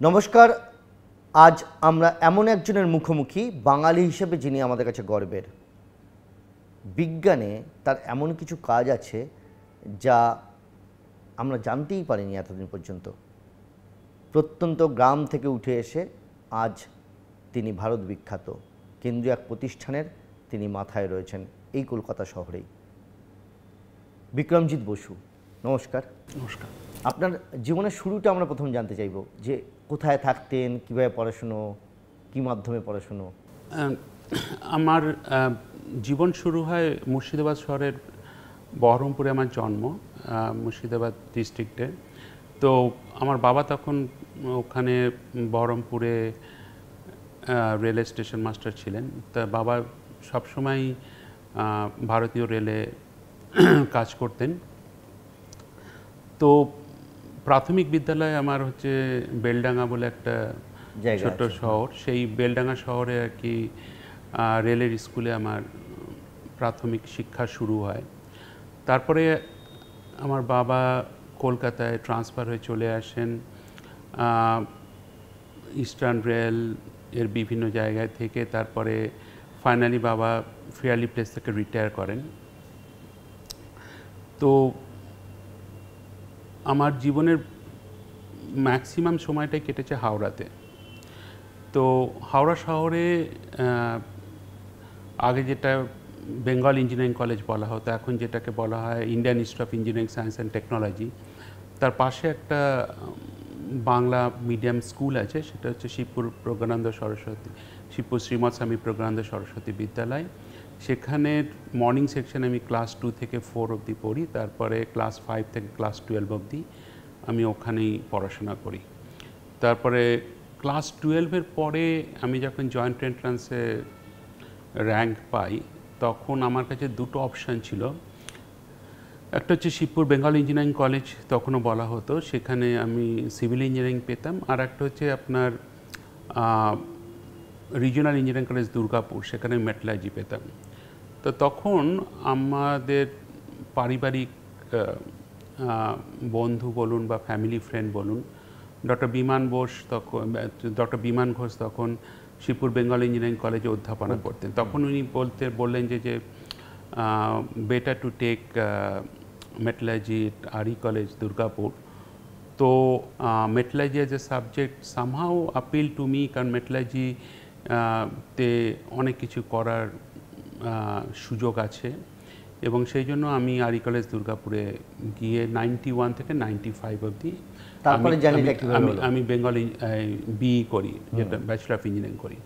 নমস্কার। আজ আমরা এমন একজনের মুখোমুখি বাঙালি হিসেবে যিনি আমাদের কাছে গর্বের। বিজ্ঞানে তার এমন কিছু কাজ আছে যা আমরা জানতেই পারিনি এতদিন পর্যন্ত। প্রত্যন্ত গ্রাম থেকে উঠে এসে আজ তিনি ভারত বিখ্যাত কেন্দ্রীয় এক প্রতিষ্ঠানের তিনি মাথায় রয়েছেন এই কলকাতা শহরেই। বিক্রমজিৎ বসু, নমস্কার। নমস্কার। আপনার জীবনের শুরুটা আমরা প্রথম জানতে চাইব, যে কোথায় থাকতেন, কীভাবে পড়াশুনো, কী মাধ্যমে পড়াশুনো? আমার জীবন শুরু হয় মুর্শিদাবাদ শহরের বহরমপুরে আমার জন্ম, মুর্শিদাবাদ ডিস্ট্রিক্টে। তো আমার বাবা তখন ওখানে বহরমপুরে রেল স্টেশন মাস্টার ছিলেন। তা বাবা সবসময় ভারতীয় রেলে কাজ করতেন। তো প্রাথমিক বিদ্যালয় আমার হচ্ছে বেলডাঙ্গা বলে একটা ছোট্ট শহর, সেই বেলডাঙ্গা শহরে আর কি রেলের স্কুলে আমার প্রাথমিক শিক্ষা শুরু হয়। তারপরে আমার বাবা কলকাতায় ট্রান্সফার হয়ে চলে আসেন ইস্টার্ন রেল এর বিভিন্ন জায়গায় থেকে। তারপরে ফাইনালি বাবা ফেয়ারলি প্লেস থেকে রিটায়ার করেন। তো আমার জীবনের ম্যাক্সিমাম সময়টাই কেটেছে হাওড়াতে। তো হাওড়া শহরে আগে যেটা বেঙ্গল ইঞ্জিনিয়ারিং কলেজ বলা হতো, এখন যেটাকে বলা হয় Indian institute of engineering science and technology, তার পাশে একটা বাংলা মিডিয়াম স্কুল আছে, সেটা হচ্ছে শিবপুর শ্রীমৎ স্বামী প্রজ্ঞানন্দ সরস্বতী বিদ্যালয়। সেখানের মর্নিং সেকশন আমি ক্লাস 2 থেকে 4 অবধি পড়ি, তারপরে ক্লাস 5 থেকে ক্লাস 12 অবধি আমি ওখানেই পড়াশোনা করি। তারপরে ক্লাস 12-এর পরে আমি যখন জয়েন্ট এন্ট্রান্সে র্যাঙ্ক পাই, তখন আমার কাছে দুটো অপশান ছিল। একটা হচ্ছে শিবপুর বেঙ্গল ইঞ্জিনিয়ারিং কলেজ তখনও বলা হতো, সেখানে আমি সিভিল ইঞ্জিনিয়ারিং পেতাম। আর একটা হচ্ছে আপনার রিজিওনাল ইঞ্জিনিয়ারিং কলেজ দুর্গাপুর, সেখানে মেটালার্জি পেতাম। তো তখন আমাদের পারিবারিক বন্ধু বলুন বা ফ্যামিলি ফ্রেন্ড বলুন, ডক্টর বিমান ঘোষ তখন শিবপুর বেঙ্গল ইঞ্জিনিয়ারিং কলেজে অধ্যাপনা করতেন। তখন উনি বললেন যে better to take metallurgy RE college Durgapur. তো metallurgy as a subject somehow appeal to me, কারণ মেটালার্জি তে অনেক কিছু করার সুযোগ আছে, এবং সেই জন্য আমি আরই কলেজ দুর্গাপুরে গিয়ে 91 থেকে 95 অবধি আমি বেঙ্গলি বিই করি, যেটা ব্যাচেলর অফ ইঞ্জিনিয়ারিং করি।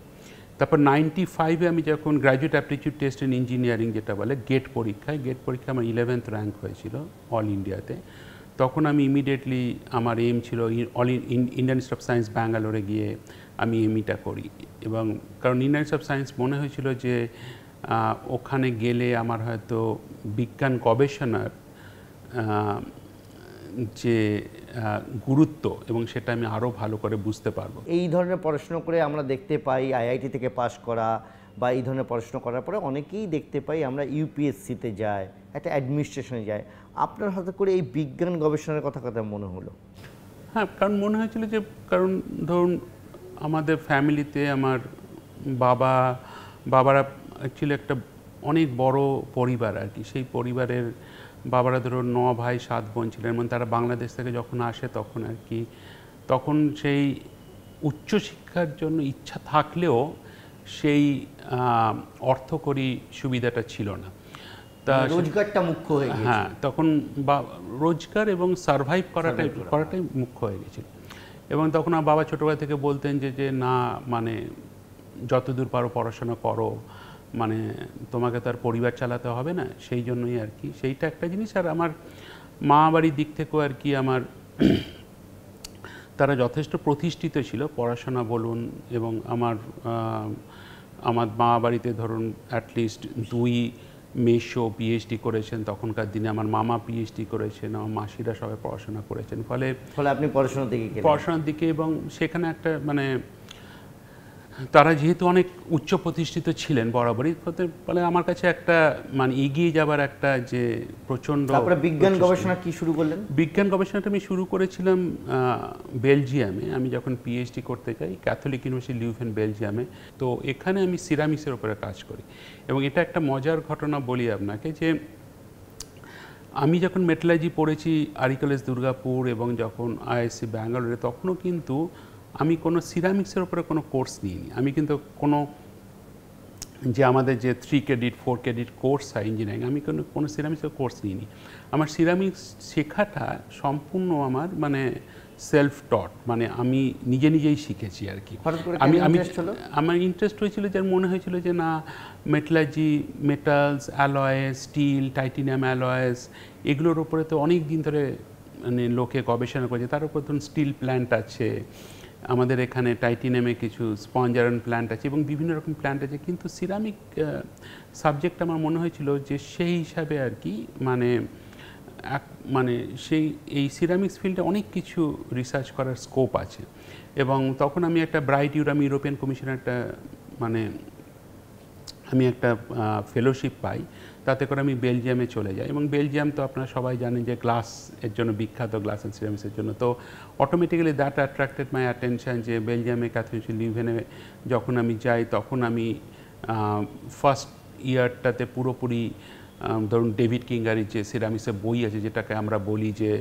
তারপর 95-এ আমি যখন graduate aptitude test in engineering যেটা বলে গেট পরীক্ষায় আমার 11th র্যাঙ্ক হয়েছিল অল ইন্ডিয়াতে। তখন আমি ইমিডিয়েটলি আমার এম ছিল ইন্ডিয়ান ইনস্টিটিউট অফ সায়েন্স ব্যাঙ্গালোরে গিয়ে আমি এমইটা করি। এবং কারণ ইন্ডিয়ান ইনস্টিটিউট অফ সায়েন্স মনে হয়েছিল যে ওখানে গেলে আমার হয়তো বিজ্ঞান গবেষণার যে গুরুত্ব এবং সেটা আমি আরও ভালো করে বুঝতে পারবো। এই ধরনের পড়াশোনা করে আমরা দেখতে পাই আইআইটি থেকে পাশ করা বা এই ধরনের পড়াশোনা করার পরে অনেকেই দেখতে পাই আমরা ইউপিএসসিতে যাই, একটা অ্যাডমিনিস্ট্রেশনে যায়। আপনার হাতে করে এই বিজ্ঞান গবেষণার কথা মনে হলো? হ্যাঁ, কারণ মনে হয়েছিল যে কারণ ধরুন আমাদের ফ্যামিলিতে আমার বাবারা অ্যাকচুয়ালি একটা অনেক বড় পরিবার আর কি। সেই পরিবারের বাবারা ধরুন 9 ভাই 7 বোন ছিলেন, এবং তারা বাংলাদেশ থেকে যখন আসে তখন আর কি তখন সেই উচ্চশিক্ষার জন্য ইচ্ছা থাকলেও সেই অর্থকরী সুবিধাটা ছিল না। তা রোজগারটা মুখ্য হয়ে গেছে। হ্যাঁ, তখন রোজগার এবং সারভাইভ করাটাই মুখ্য হয়ে গেছিল। এবং তখন আমার বাবা ছোটোবেলা থেকে বলতেন যে না, মানে যতদূর পারো পড়াশোনা করো, মানে তোমাকে তো আর পরিবার চালাতে হবে না, সেই জন্যই আর কি সেইটা একটা জিনিস। আর আমার মা বাড়ির দিক থেকেও আর কি তারা যথেষ্ট প্রতিষ্ঠিত ছিল, পড়াশোনা বলুন। এবং আমার মা বাড়িতে ধরুন অ্যাটলিস্ট 2 মেশো পিএইচডি করেছেন তখনকার দিনে, আমার মামা পিএইচডি করেছেন, আমার মাসিরা সবাই পড়াশোনা করেছেন। ফলে আপনি পড়াশোনার দিকে এবং সেখানে একটা মানে তারা যেহেতু অনেক উচ্চ প্রতিষ্ঠিত ছিলেন বরাবরই, ফলে আমার কাছে একটা মানে এগিয়ে যাবার একটা যে প্রচণ্ড। তারপরে বিজ্ঞান গবেষণা কি শুরু করলেন? বিজ্ঞান গবেষণাটা আমি শুরু করেছিলাম বেলজিয়ামে। আমি যখন পিএইচডি করতে যাই ক্যাথলিক ইউনিভার্সিটি লিউভেন বেলজিয়ামে, তো এখানে আমি সিরামিক্সের উপরে কাজ করি। এবং এটা একটা মজার ঘটনা বলি আপনাকে, যে আমি যখন মেটালার্জি পড়েছি আরি কলেজ দুর্গাপুর এবং যখন আইআইএসসি ব্যাঙ্গালোরে, তখনও কিন্তু আমি কোনো সিরামিক্সের উপরে কোনো কোর্স নিইনি। আমি কিন্তু কোনো যে আমাদের যে 3 ক্রেডিট 4 ক্রেডিট কোর্স হয় ইঞ্জিনিয়ারিং, আমি কোনো সিরামিক্সের কোর্স নিইনি। আমার সিরামিক্স শেখাটা সম্পূর্ণ আমার মানে সেলফ টট, মানে আমি নিজেই শিখেছি আর কি। আমার ইন্টারেস্ট হয়েছিল, যার মনে হয়েছিল যে না, metallurgy, metals, alloys, still, titanium alloys, এগুলোর উপরে তো অনেক দিন ধরে মানে লোকে গবেষণা করেছে। তার উপর ধরুন স্টিল প্ল্যান্ট আছে আমাদের এখানে, টাইটেনিয়ামে কিছু স্পঞ্জ আয়রন প্ল্যান্ট আছে এবং বিভিন্ন রকম প্ল্যান্ট আছে। কিন্তু সিরামিক সাবজেক্ট আমার মনে হয়েছিল যে সেই হিসাবে আর কি মানে সেই এই সিরামিক্স ফিল্ডে অনেক কিছু রিসার্চ করার স্কোপ আছে। এবং তখন আমি একটা ব্রাইট ইউরোপিয়ান কমিশনের একটা মানে আমি একটা ফেলোশিপ পাই, তাতে করে আমি বেলজিয়ামে চলে যাই। এবং বেলজিয়াম তো আপনারা সবাই জানেন যে গ্লাস এর জন্য বিখ্যাত, গ্লাস অ্যান্ড সিরামিক্সের জন্য। তো automatically that attracted my attention, যে বেলজিয়ামে ক্যাথলিক লিউভেনে যখন আমি যাই, তখন আমি ফার্স্ট ইয়ারটাতে পুরোপুরি ধরুন ডেভিড কিঙ্গারির যে সিরামিক্সের বই আছে, যেটাকে আমরা বলি যে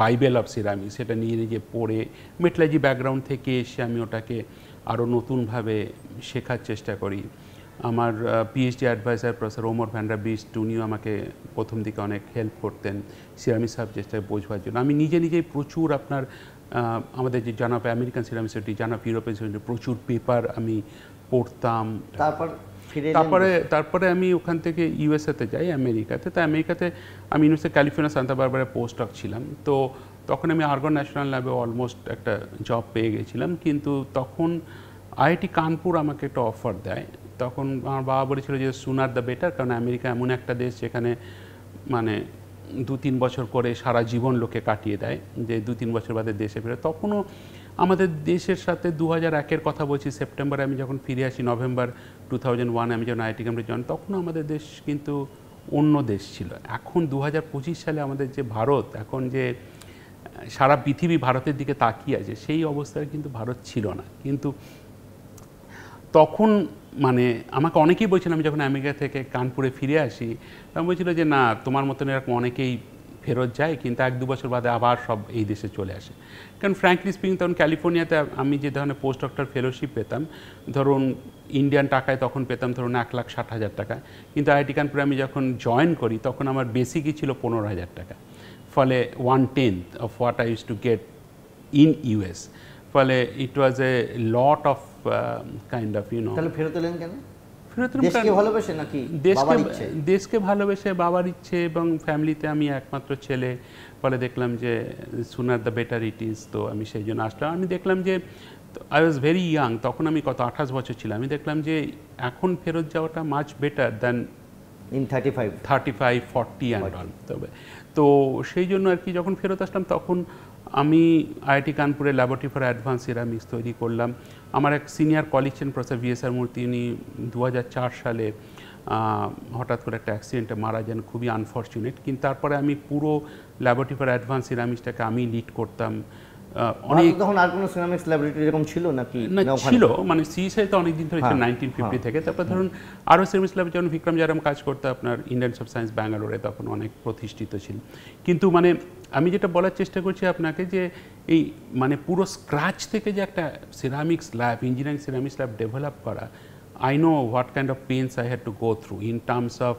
বাইবেল অফ সিরামিক্স, সেটা নিজে পড়ে মেটালার্জি ব্যাকগ্রাউন্ড থেকে এসে আমি ওটাকে আরও নতুনভাবে শেখার চেষ্টা করি। আমার PhD advisor professor Omar van der Biest, উনিও আমাকে প্রথম দিকে অনেক হেল্প করতেন সিরামিক সাবজেক্টটাকে বোঝবার জন্য। আমি নিজেই প্রচুর আপনার আমাদের যে জানাপ আমেরিকান সিরামিক সোসাইটি, জানাপ ইউরোপিয়ান সোসাইটি, প্রচুর পেপার আমি পড়তাম। তারপরে আমি ওখান থেকে ইউএসএতে যাই, আমেরিকাতে। তো আমেরিকাতে আমি ইউনিভার্সিটি ক্যালিফোর্নিয়া সান্তা বারবারায় পোস্টডক ছিলাম। তো তখন আমি আর্গন ন্যাশনাল ল্যাবে অলমোস্ট একটা জব পেয়ে গেছিলাম। কিন্তু তখন আইআইটি কানপুর আমাকে একটা অফার দেয়। তখন আমার বাবা বলেছিল যে সুনার দ্য বেটার, কারণ আমেরিকা এমন একটা দেশ যেখানে মানে 2-3 বছর করে সারা জীবন লোকে কাটিয়ে দেয়, যে 2-3 বছর বাদে দেশে ফিরে। তখনও আমাদের দেশের সাথে 2001-এর কথা বলছি, সেপ্টেম্বরে আমি যখন ফিরে আসি, নভেম্বর 2001 আমি যখন আইআইটি কানপুরে জয়েন, তখনও আমাদের দেশ কিন্তু অন্য দেশ ছিল। এখন 2025 সালে আমাদের যে ভারত, এখন যে সারা পৃথিবী ভারতের দিকে তাকিয়ে আছে, সেই অবস্থায় কিন্তু ভারত ছিল না। কিন্তু তখন মানে আমাকে অনেকেই বলছিলেন, আমি যখন আমেরিকা থেকে কানপুরে ফিরে আসি, তখন বলছিল যে না, তোমার মতন এরকম অনেকেই ফেরত যায়, কিন্তু 1-2 বছর বাদে আবার সব এই দেশে চলে আসে। কারণ ফ্র্যাঙ্কলি স্পিকিং, তখন ক্যালিফোর্নিয়াতে আমি যে ধরনের পোস্ট ডক্টর ফেলোশিপ পেতাম, ধরুন ইন্ডিয়ান টাকায় তখন পেতাম ধরুন 1,60,000 টাকা, কিন্তু আইআইটি কানপুরে আমি যখন জয়েন করি, তখন আমার বেসিকই ছিল 15,000 টাকা। ফলে 1/10 of what I use to get in US. ফলে ইট ওয়াজ এ লট অফ কাইন্ড অফ তাহলে ফেরত এলেন কেন? দেশকে ভালোবেসে, বাবার ইচ্ছে এবং ফ্যামিলিতে আমি একমাত্র ছেলে। ফলে দেখলাম যে sooner the better it is, তো আমি সেই জন্য আসলাম। আমি দেখলাম যে আই ওয়াজ ভেরি ইয়াং, তখন আমি কত 28 বছর ছিলাম। আমি দেখলাম যে এখন ফেরত যাওয়াটা much better than in 35-40 and all. তবে তো সেই জন্য আর কি যখন ফেরত আসলাম, তখন আমি আইআইটি কানপুরে ল্যাবরেটরি ফর অ্যাডভান্স সিরামিক্স তৈরি করলাম। আমার এক সিনিয়র কলিগ ছিলেন প্রফেসর ভিএসআর মূর্তি, উনি 2004 সালে হঠাৎ করে একটা অ্যাক্সিডেন্টে মারা যান, খুবই আনফর্চুনেট। কিন্তু তারপরে আমি পুরো ল্যাবরেটরি ফর অ্যাডভান্স সিরামিক্সটাকে আমি লিড করতাম। অনেক তখন আর কোনো সিরামিক্স ল্যাবরেটরি এরকম ছিল নাকি? না, ছিল, মানে সিএসআই তো অনেক দিন ধরে ছিল, 1950 থেকে। তারপর ধরুন আরও সিরামিক্স ল্যাবে যখন বিক্রম জারাম কাজ করতে আপনার ইন্ডিয়ান ইনস্টিটিউট অফ সায়েন্স ব্যাঙ্গালোরে, তখন অনেক প্রতিষ্ঠিত ছিল। কিন্তু মানে আমি যেটা বলার চেষ্টা করছি আপনাকে, যে এই মানে পুরো স্ক্র্যাচ থেকে যে একটা ceramics lab, engineering ceramics lab develop করা, I know what kind of pains I had to go through in terms of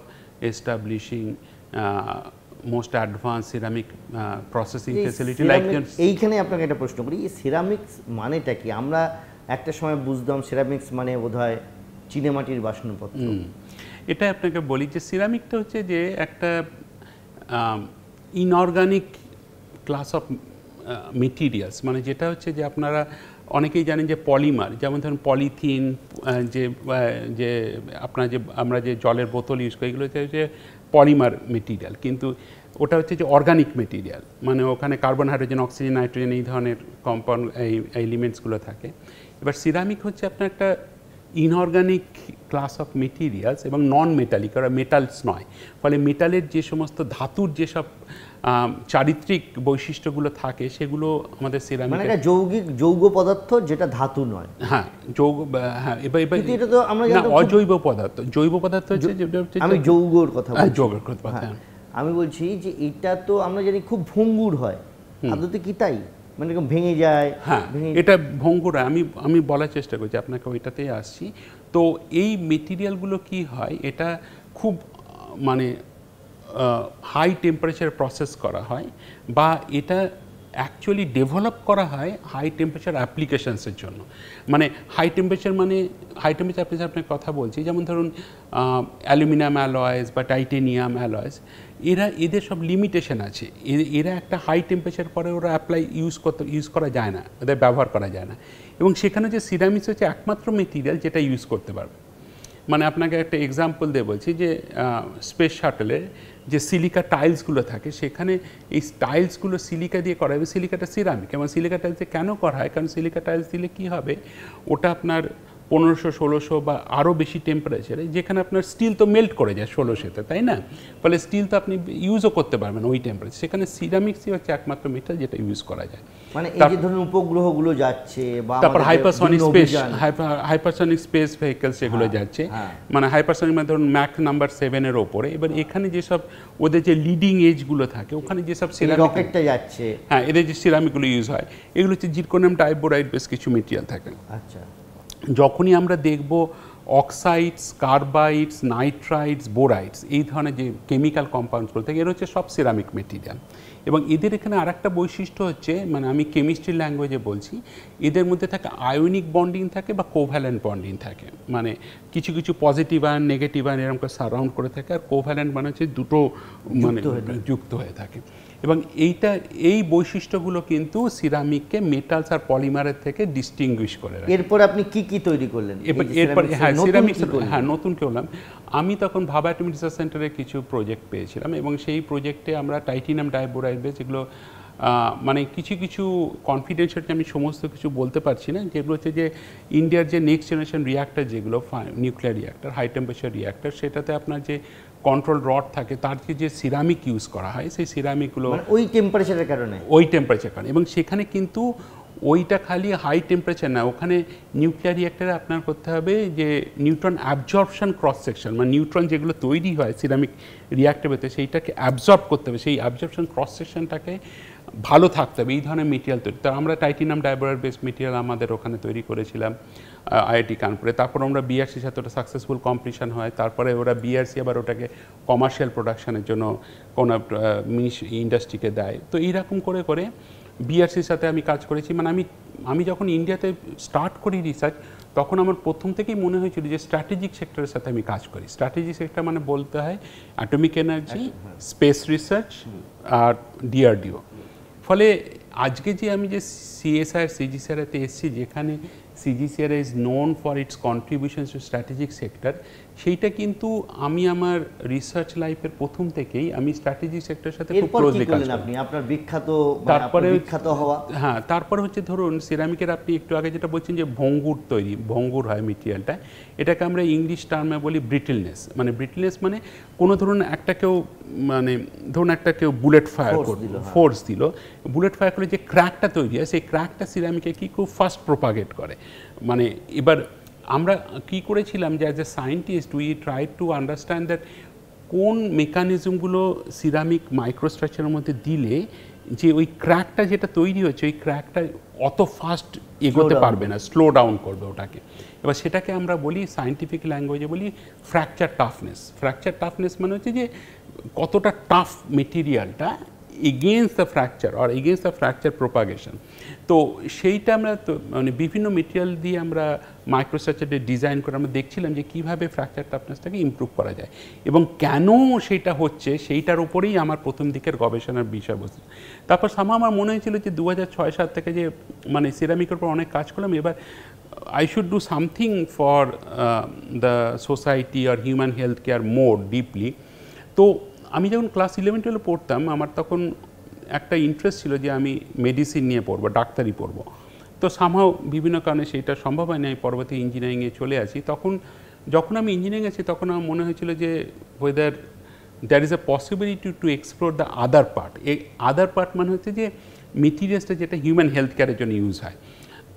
establishing most advanced ceramic processing facility like this. এইখানে আপনাকে একটা প্রশ্ন করি, এই সিরামিক্স মানেটা কি? আমরা একটা সময় বুঝতাম সিরামিক্স মানে বোধহয় চীনেমাটির বাসনপত্র। এটা আপনাকে বলি যে সিরামিকটা হচ্ছে যে একটা ইনঅর্গানিক ক্লাস অফ মেটেরিয়ালস, মানে যেটা হচ্ছে যে আপনারা অনেকেই জানেন যে পলিমার, যেমন ধরুন পলিথিন, যে আপনার যে আমরা যে জলের বোতল ইউজ করি, এগুলো হচ্ছে পলিমার মেটেরিয়াল। কিন্তু ওটা হচ্ছে যে অর্গানিক মেটেরিয়াল, মানে ওখানে কার্বন, হাইড্রোজেন, অক্সিজেন, নাইট্রোজেন এই ধরনের কম্পাউন্ড, এই এলিমেন্টসগুলো থাকে। এবার সিরামিক হচ্ছে আপনার একটা ইনঅর্গানিক ক্লাস অফ মেটেরিয়ালস এবং নন মেটালিক, ওরা মেটালস নয়, ফলে মেটালের যে সমস্ত ধাতুর যেসব চারিত্রিক বৈশিষ্ট্যগুলো থাকে সেগুলো আমাদের সিরামিক, মানে একটা যৌগ পদার্থ যেটা ধাতু নয়। হ্যাঁ যৌগ, হ্যাঁ এবার এটা তো আমরা অজৈব পদার্থ। জৈব পদার্থ হচ্ছে আমি যৌগর কথা বলছি। যৌগের কথা, আমি বলছি যে এটা তো আমরা জানি খুব ভঙ্গুর হয়, আদতে কি তাই? মানে এরকম ভেঙে যায়। হ্যাঁ এটা ভঙ্গুর হয়, আমি বলার চেষ্টা করছি আপনাকে, ওইটাতেই আসছি। তো এই মেটেরিয়ালগুলো কি হয়, এটা খুব মানে হাই টেম্পারেচার প্রসেস করা হয়, বা এটা অ্যাকচুয়ালি ডেভেলপ করা হয় হাই টেম্পারেচার অ্যাপ্লিকেশনসের জন্য। মানে হাই টেম্পারেচার আপনার কথা বলছি, যেমন ধরুন অ্যালুমিনিয়াম অ্যালয়েস বা টাইটেনিয়াম অ্যালয়েস, এদের সব লিমিটেশন আছে। এরা একটা হাই টেম্পারেচার পরে ওরা ইউজ করা যায় না, ওদের ব্যবহার করা যায় না। এবং সেখানে যে সিরামিক্স হচ্ছে একমাত্র মেটেরিয়াল যেটা ইউজ করতে পারবে। মানে আপনাকে একটা এক্সাম্পল দিয়ে বলছি যে স্পেস শাটলের যে সিলিকা টাইলসগুলো থাকে, সেখানে এই টাইলসগুলো সিলিকা দিয়ে করা হবে। সিলিকাটা সিরামিক, এবং সিলিকা টাইলসে কেন করা হয়, কারণ সিলিকা টাইলস দিলে কি হবে, ওটা আপনার 1500-1600 বা আরও বেশি টেম্পারেচারে, যেখানে আপনার স্টিল তো মেল্ট করে যায় 1600-তে, তাই না? ফলে স্টিল তো আপনি ইউজও করতে পারবেন ওই টেম্পারেচার। সেখানে সিরামিক্সই হচ্ছে একমাত্র মেটাল যেটা ইউজ করা যায়। মানে এই যে ধরুন উপগ্রহগুলো যাচ্ছে, বা তারপর হাইপারসনিক স্পেস ভেহিকলস যেগুলো যাচ্ছে, মানে হাইপারসনিক মানে ধরুন ম্যাক নাম্বার 7-এর ওপরে। এবার এখানে যেসব ওদের যে লিডিং এজগুলো থাকে, ওখানে যেসব রকেটটা যাচ্ছে, হ্যাঁ এদের যে সিরামিকগুলো ইউজ হয়, এগুলো হচ্ছে জিরকোনিয়াম ডাইবোরাইড বেশ কিছু মেটেরিয়াল থাকে। আচ্ছা, যখনই আমরা দেখব অক্সাইডস, কার্বাইডস, নাইট্রাইডস, বোরাইডস, এই ধরনের যে কেমিক্যাল কম্পাউন্ডসগুলো থাকে, এর হচ্ছে সব সিরামিক মেটেরিয়াল। এবং এদের এখানে আরেকটা বৈশিষ্ট্য হচ্ছে, মানে আমি কেমিস্ট্রি ল্যাঙ্গুয়েজে বলছি, এদের মধ্যে থাকে আয়নিক বন্ডিং থাকে বা কোভ্যালেন্ট বন্ডিং থাকে। মানে কিছু কিছু পজিটিভ আয়ন, নেগেটিভ আয়ন এরকম করে সারাউন্ড করে থাকে, আর কোভ্যালেন্ট মানে হচ্ছে দুটো মানে যুক্ত হয়ে থাকে। এবং এই বৈশিষ্ট্যগুলো কিন্তু সিরামিককে মেটালস আর পলিমারের থেকে ডিস্টিংগুইশ করে রাখে। এরপর আপনি কি তৈরি করলেন? এরপর হ্যাঁ সিরামিক্স, হ্যাঁ নতুন করলাম। আমি তখন ভাবা অ্যাটমিক রিসার্চ সেন্টারে কিছু প্রজেক্ট পেয়েছিলাম, এবং সেই প্রজেক্টে আমরা টাইটেনিয়াম ডাইবোরাইড বেস, যেগুলো মানে কিছু কনফিডেন্সিয়াল আমি সমস্ত কিছু বলতে পারছি না, যেগুলো হচ্ছে যে ইন্ডিয়ার যে নেক্সট জেনারেশন রিঅ্যাক্টর, যেগুলো nuclear reactor, high temperature reactor, সেটাতে আপনার যে কন্ট্রোল রড থাকে, তার যে সিরামিক ইউজ করা হয়, সেই সিরামিকগুলো ওই টেম্পারেচারের কারণে, এবং সেখানে কিন্তু ওইটা খালি হাই টেম্পারেচার না, ওখানে নিউক্লিয়ার রিঅ্যাক্টরে আপনার করতে হবে যে নিউট্রন অ্যাবজর্পশন ক্রস সেকশন, মানে নিউট্রন যেগুলো তৈরি হয় সিরামিক রিঅ্যাক্টরেতে, সেইটাকে অ্যাবজর্ব করতে হবে, সেই অ্যাবজর্পশন ক্রস সেকশনটাকে ভালো থাকতে হবে এই ধরনের মেটেরিয়াল তৈরি। তো আমরা টাইটেনিয়াম ডাইবোরাইড বেস মেটেরিয়াল আমাদের ওখানে তৈরি করেছিলাম আইআইটি কানপুরে। তারপর আমরা বিআরসির সাথে ওটা সাকসেসফুল কমপ্লিশন হয়। তারপরে ওরা বিআরসি আবার ওটাকে কমার্শিয়াল প্রোডাকশনের জন্য কোনো ইন্ডাস্ট্রিকে দেয়। তো এইরকম করে করে বিআরসির সাথে আমি কাজ করেছি। মানে আমি যখন ইন্ডিয়াতে স্টার্ট করি রিসার্চ, তখন আমার প্রথম থেকেই মনে হয়েছিল যে স্ট্র্যাটেজিক সেক্টরের সাথে আমি কাজ করি। স্ট্র্যাটেজিক সেক্টর মানে বলতে হয় অ্যাটমিক এনার্জি, স্পেস রিসার্চ আর ডিআরডিও। ফলে আজকে যে আমি যে সিএসআই সিজিসিআরতে এসেছি, যেখানে CGCR is known for its contributions to strategic sector, সেইটা কিন্তু আমি আমার রিসার্চ লাইফের প্রথম থেকেই আমি স্ট্র্যাটেজিক সেক্টরের সাথে খুব ক্লোজলি কাজ করি। আপনি আপনার বিখ্যাত হওয়া, হ্যাঁ তারপরে হচ্ছে ধরুন সিরামিকের আপনি একটু আগে যেটা বলছেন যে ভঙ্গুর হয় মেটেরিয়ালটা, এটাকে আমরা ইংলিশ টার্মে বলি ব্রিটেলনেস। মানে ব্রিটেলনেস মানে কোনো ধরুন একটা কেউ বুলেট ফায়ার করলো, ফোর্স দিল, বুলেট ফায়ার করে যে ক্র্যাকটা তৈরি হয়, সেই ক্র্যাকটা সিরামিকে কি খুব ফাস্ট প্রোপাগেট করে। মানে এবার আমরা কি করেছিলাম যে as a scientist we try to understand that কোন মেকানিজমগুলো সিরামিক মাইক্রোস্ট্রাকচারের মধ্যে দিলে যে ওই ক্র্যাকটা যেটা তৈরি হচ্ছে, ওই ক্র্যাকটা অত ফাস্ট এগোতে পারবে না, স্লো ডাউন করবে ওটাকে। এবার সেটাকে আমরা বলি সায়েন্টিফিক ল্যাঙ্গুয়েজে বলি ফ্র্যাকচার টাফনেস। ফ্র্যাকচার টাফনেস মানে হচ্ছে যে কতটা টাফ মেটেরিয়ালটা against the fracture or against the fracture propagation. তো সেইটা আমরা তো মানে বিভিন্ন মেটেরিয়াল দিয়ে আমরা মাইক্রোস্ট্রাকচারটা ডিজাইন করে আমরা দেখছিলাম যে কীভাবে ফ্র্যাকচার টাফনেসটাকে ইমপ্রুভ করা যায় এবং কেন সেটা হচ্ছে, সেইটার উপরেই আমার প্রথম দিকের গবেষণার বিষয়বস্তু। তারপর আমার মনে হয়েছিল যে 2006-07 থেকে যে মানে সিরামিকের উপর অনেক কাজ করলাম, এবার I should do something for the society or human health care more deeply. তো আমি যখন ক্লাস 11-12 পড়তাম, আমার তখন একটা ইন্টারেস্ট ছিল যে আমি মেডিসিন নিয়ে পড়বো, ডাক্তারি পড়বো। তো সামহাও বিভিন্ন কারণে সেটা সম্ভব হয়নি, আমি পরবর্তী ইঞ্জিনিয়ারিংয়ে চলে আসি। যখন আমি ইঞ্জিনিয়ারিং আছি তখন আমার মনে হয়েছিল যে whether there is a possibility to explore the other part. এই আদার পার্ট মানে হচ্ছে যে মেটেরিয়ালসটা যেটা হিউম্যান হেলথ কেয়ারের জন্য ইউজ হয়।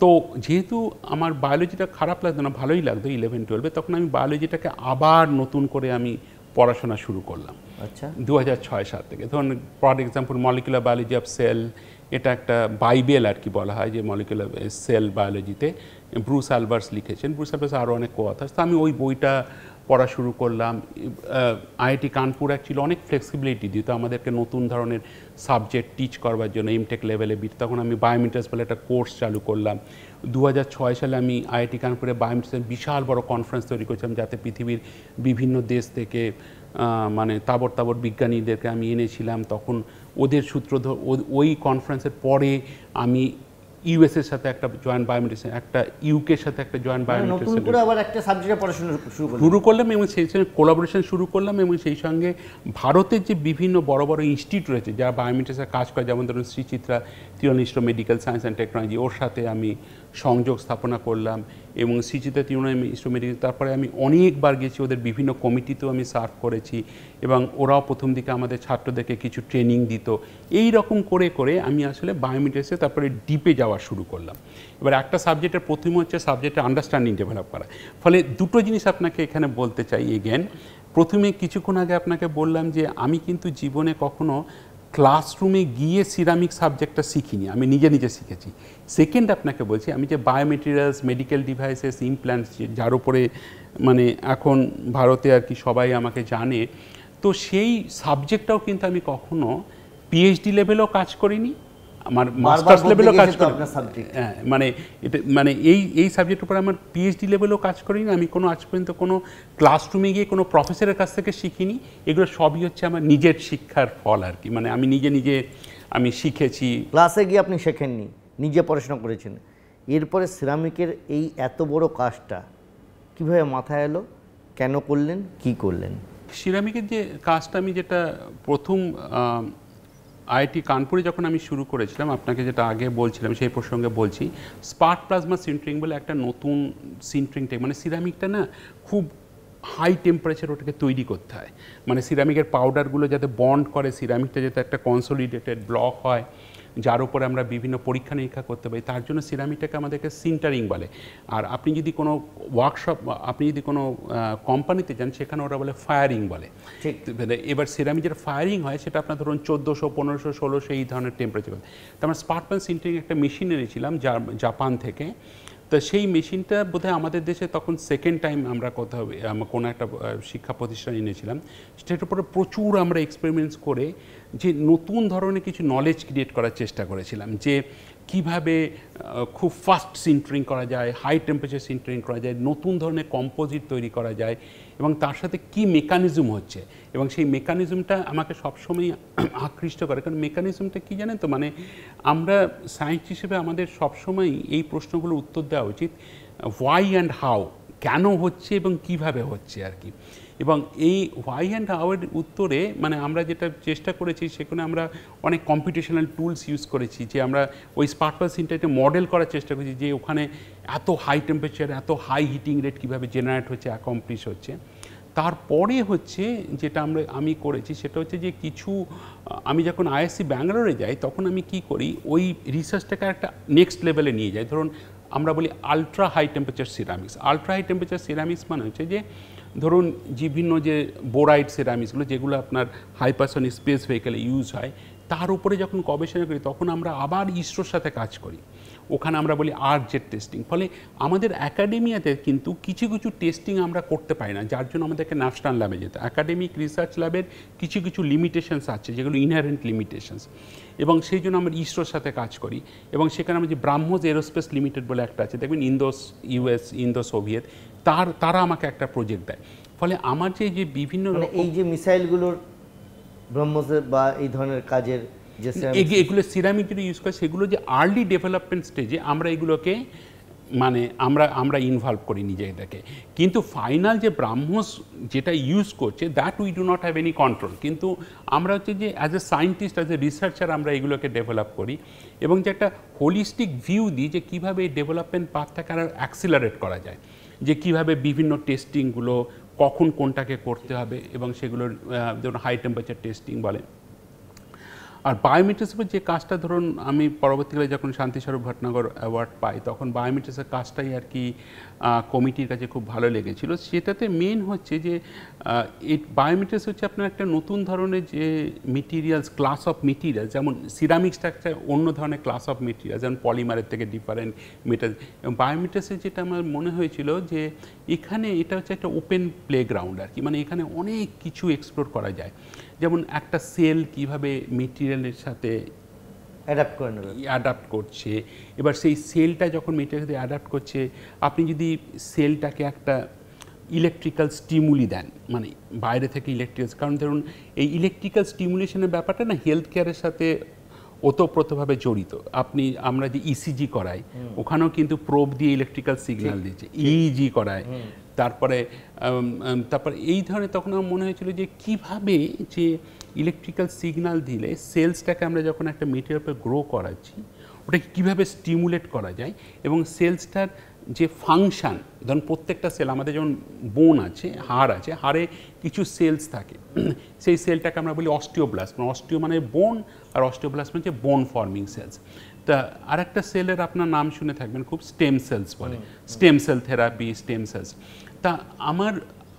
তো যেহেতু আমার বায়োলজিটা খারাপ লাগতো না, ভালোই লাগতো 11-12, তখন আমি বায়োলজিটাকে আবার নতুন করে আমি পড়াশোনা শুরু করলাম। আচ্ছা, 2006-07 থেকে। ধরুন for example molecular biology of cell, এটা একটা বাইবেল আর কি বলা হয়, যে মলিকুলার সেল বায়োলজিতে ব্রুস আলবার্স লিখেছেন। ব্রুস আলবার্স আরও অনেক কোঅথার্স, তো আমি ওই বইটা পড়া শুরু করলাম। আইআইটি কানপুর অ্যাকচুয়ালি অনেক ফ্লেক্সিবিলিটি দিত আমাদেরকে নতুন ধরনের সাবজেক্ট টিচ করবার জন্য এমটেক লেভেলে। তখন আমি বায়োমেট্রিক্স বলে একটা কোর্স চালু করলাম। 2006 সালে আমি আইআইটি কানপুরে বায়োমেট্রিক্সের বিশাল বড় কনফারেন্স তৈরি করেছিলাম, যাতে পৃথিবীর বিভিন্ন দেশ থেকে মানে তাবড় বিজ্ঞানীদেরকে আমি এনেছিলাম। তখন ওদের সূত্র ওই কনফারেন্সের পরে আমি ইউএসের সাথে একটা জয়েন্ট বায়োমেট্রিক্স, একটা ইউকের সাথে একটা জয়েন্ট বায়োমেট্রিক্স নতুন করে আবার একটা সাবজেক্টে পড়াশোনা শুরু করলাম, এবং সেই সঙ্গে কোলাবোরেশন শুরু করলাম। এবং সেই সঙ্গে ভারতের যে বিভিন্ন বড় বড় ইনস্টিটিউট রয়েছে যারা বায়োমেট্রিক্সের কাজ করে, যেমন ধরুন শ্রীচিত্রা তিরুনিষ্ট্র মেডিকেল সায়েন্স অ্যান্ড টেকনোলজি, ওর সাথে আমি সংযোগ স্থাপনা করলাম। এবং শ্রীচিত্রা তিরুনিষ্ট্র মেডিকেল, তারপরে আমি অনেকবার গেছি, ওদের বিভিন্ন কমিটিতেও আমি সার্ভ করেছি, এবং ওরাও প্রথম দিকে আমাদের ছাত্রদেরকে কিছু ট্রেনিং দিত। এই রকম করে করে আমি আসলে বায়োমেট্রিক্সে তারপরে ডিপে যাওয়া শুরু করলাম। এবার একটা সাবজেক্টের প্রথম হচ্ছে সাবজেক্টের আন্ডারস্ট্যান্ডিং ডেভেলপ করা। ফলে দুটো জিনিস আপনাকে এখানে বলতে চাই এগেন। প্রথমে কিছুক্ষণ আগে আপনাকে বললাম যে আমি কিন্তু জীবনে কখনো ক্লাসরুমে গিয়ে সিরামিক সাবজেক্টটা শিখিনি, আমি নিজে নিজে শিখেছি। সেকেন্ড আপনাকে বলছি, আমি যে বায়োমেটেরিয়ালস, মেডিকেল ডিভাইসেস, ইমপ্ল্যান্টস, যার উপরে মানে এখন ভারতে আর কি সবাই আমাকে জানে, তো সেই সাবজেক্টটাও কিন্তু আমি কখনো পিএইচডি লেভেলেও কাজ করিনি, আমার মাস্টার্স লেভেলেও কাজ করি। হ্যাঁ, মানে এই সাবজেক্টের উপর আমার পিএইচডি লেভেলেও কাজ করিনি। আমি কোনো আজ পর্যন্ত কোনো ক্লাসরুমে গিয়ে কোনো প্রফেসরের কাছ থেকে শিখিনি। এগুলো সবই হচ্ছে আমার নিজের শিক্ষার ফল আর কি, মানে আমি নিজে আমি শিখেছি। ক্লাসে গিয়ে আপনি শেখেননি, নিজে পড়াশোনা করেছেন। এরপরে সিরামিকের এই এত বড় কাজটা কীভাবে মাথায় এলো, কেন করলেন, কি করলেন? সিরামিকের যে কাজটা আমি যেটা প্রথম আইআইটি কানপুরে যখন আমি শুরু করেছিলাম, আপনাকে যেটা আগে বলছিলাম সেই প্রসঙ্গে বলছি, স্পার্ক প্লাজমা সিন্টারিং বলে একটা নতুন সিন্টারিং টেক, মানে সিরামিকটা না খুব হাই টেম্পারেচার ওটাকে তৈরি করতে হয়, মানে সিরামিকের পাউডারগুলো যাতে বন্ড করে, সিরামিকটা যাতে একটা কনসোলিডেটেড ব্লক হয় যার উপরে আমরা বিভিন্ন পরীক্ষা নিরীক্ষা করতে পারি, তার জন্য সিরামিকটাকে আমাদেরকে সিন্টারিং বলে। আর আপনি যদি কোনো ওয়ার্কশপ, আপনি যদি কোনো কোম্পানিতে যান, সেখানে ওরা বলে ফায়ারিং বলে। ঠিক, এবার সিরামিকের ফায়ারিং হয় সেটা আপনার ধরুন 1400, 1500, 1600 এই ধরনের টেম্পারেচার। তো আমরা স্পার্ক প্লাজমা সিন্টারিং একটা মেশিন এনেছিলাম জাপান থেকে। তো সেই মেশিনটা বোধহয় আমাদের দেশে তখন সেকেন্ড টাইম আমরা কোথাও কোনো একটা শিক্ষা প্রতিষ্ঠানে এনেছিলাম। সেটার উপরে প্রচুর আমরা এক্সপেরিমেন্টস করে যে নতুন ধরনের কিছু নলেজ ক্রিয়েট করার চেষ্টা করেছিলাম, যে কিভাবে খুব ফাস্ট সিন্টারিং করা যায়, হাই টেম্পারেচার সিন্টারিং করা যায়, নতুন ধরনের কম্পোজিট তৈরি করা যায়, এবং তার সাথে কি মেকানিজম হচ্ছে। এবং সেই মেকানিজমটা আমাকে সবসময় আকৃষ্ট করে, কারণ মেকানিজমটা কী জানেন তো, মানে আমরা সায়েন্টিস্ট হিসেবে আমাদের সবসময় এই প্রশ্নগুলোর উত্তর দেওয়া উচিত, হোয়াই অ্যান্ড হাউ, কেন হচ্ছে এবং কিভাবে হচ্ছে আর কি। এবং এই হোয়াই অ্যান্ড হাউয়ের উত্তরে মানে আমরা যেটা চেষ্টা করেছি, সেখানে আমরা অনেক কম্পিউটেশনাল টুলস ইউজ করেছি, যে আমরা ওই স্পার্ক প্লাজমা সিন্টারিংটা মডেল করার চেষ্টা করেছি, যে ওখানে এত হাই টেম্পারেচার, এত হাই হিটিং রেট কীভাবে জেনারেট হচ্ছে, অ্যাকমপ্লিশ হচ্ছে। তারপরে হচ্ছে যেটা আমি করেছি সেটা হচ্ছে যে কিছু, আমি যখন আইআইএসসি ব্যাঙ্গালোরে যাই তখন আমি কি করি, ওই রিসার্চটাকে একটা নেক্সট লেভেলে নিয়ে যাই। ধরুন আমরা বলি ultra high temperature ceramics. Ultra high temperature ceramics মানে হচ্ছে যে ধরুন বিভিন্ন যে বোরাইড সিরামিক্সগুলো যেগুলো আপনার হাইপারসনিক স্পেস ভেহিকেলে ইউজ হয়, তার উপরে যখন গবেষণা করি তখন আমরা আবার ইসরোর সাথে কাজ করি, ওখানে আমরা বলি আর্কজেট টেস্টিং। ফলে আমাদের একাডেমিয়াতে কিন্তু কিছু কিছু টেস্টিং আমরা করতে পারি না, যার জন্য আমাদেরকে ন্যাশনাল ল্যাবে যেতে। একাডেমিক রিসার্চ ল্যাবের কিছু কিছু লিমিটেশনস আছে, যেগুলো ইনহারেন্ট লিমিটেশনস, এবং সেই জন্য আমরা ইসরোর সাথে কাজ করি। এবং সেখানে আমরা যে ব্রাহ্মোস এরোস্পেস লিমিটেড বলে একটা আছে, দেখবেন ইন্দো সোভিয়েত, তারা আমাকে একটা প্রজেক্ট দেয়। ফলে আমার যে বিভিন্ন এই যে মিসাইলগুলোর ব্রহ্মোসের বা এই ধরনের কাজের যে এগুলো সিরামিক যেটা ইউজ করে, সেগুলো যে আর্লি ডেভেলপমেন্ট স্টেজে আমরা এগুলোকে মানে আমরা ইনভলভ করি নিজেদেরকে, কিন্তু ফাইনাল যে ব্রাহ্মস যেটা ইউজ করছে that we do not have any control. কিন্তু আমরা হচ্ছে যে as a scientist, as a researcher আমরা এগুলোকে ডেভেলপ করি এবং যে একটা হোলিস্টিক ভিউ দিই যে কীভাবে এই ডেভেলপমেন্ট পাথটাকে আরও অ্যাক্সিলারেট করা যায়, যে কীভাবে বিভিন্ন টেস্টিংগুলো কখন কোনটাকে করতে হবে এবং সেগুলোর যেমন হাই টেম্পারেচার টেস্টিং বলে। আর বায়োমেট্রিক্সের যে কাজটা ধরুন আমি পরবর্তীকালে যখন শান্তিস্বরূপ ভটনাগর অ্যাওয়ার্ড পাই তখন বায়োমেট্রিক্সের কাজটাই আর কি কমিটির কাছে খুব ভালো লেগেছিল। সেটাতে মেন হচ্ছে যে এই বায়োমেট্রিক্স হচ্ছে আপনার একটা নতুন ধরনের যে মেটিরিয়ালস, ক্লাস অফ মেটিরিয়ালস, যেমন সিরামিক্সটা একটা অন্য ধরনের ক্লাস অফ মেটিরিয়াল, যেমন পলিমারের থেকে ডিফারেন্ট মেটাল। এবং বায়োমেট্রিক্সের যেটা আমার মনে হয়েছিল যে এখানে এটা হচ্ছে একটা ওপেন প্লেগ্রাউন্ড আর কি, মানে এখানে অনেক কিছু এক্সপ্লোর করা যায়। যেমন একটা সেল কিভাবে মেটেরিয়ালের সাথে অ্যাডাপ্ট করছে, এবার সেই সেলটা যখন মেটেরিয়ালের সাথে অ্যাডাপ্ট করছে, আপনি যদি সেলটাকে একটা ইলেকট্রিক্যাল স্টিমুলি দেন, মানে বাইরে থেকে ইলেকট্রিক্যাল, কারণ ধরুন এই ইলেকট্রিক্যাল স্টিমুলেশনের ব্যাপারটা না হেলথ কেয়ারের সাথে ওতপ্রোতভাবে জড়িত। আমরা যে ইসিজি করাই ওখানেও কিন্তু প্রোব দিয়ে ইলেকট্রিক্যাল সিগন্যাল দিচ্ছে, ইইজি করায়, তারপরে এই ধরনের। তখন আমার মনে হয়েছিল যে কিভাবে যে ইলেকট্রিক্যাল সিগন্যাল দিলে সেলসটাকে আমরা যখন একটা মেটেরিয়াল গ্রো করাচ্ছি ওটাকে কীভাবে স্টিমুলেট করা যায়, এবং সেলসটার যে ফাংশান, ধরুন প্রত্যেকটা সেল, আমাদের যেমন বোন আছে, হাড় আছে, হাড়ে কিছু সেলস থাকে, সেই সেলটাকে আমরা বলি অস্টিওব্লাস্ট, মানে অস্টিও মানে বোন, আর অস্টিওব্লাস্ট মানে বোন ফর্মিং সেলস। তা আর একটা সেলের আপনার নাম শুনে থাকবেন খুব, স্টেম সেলস বলে, stem cell therapy, stem cells. তা আমার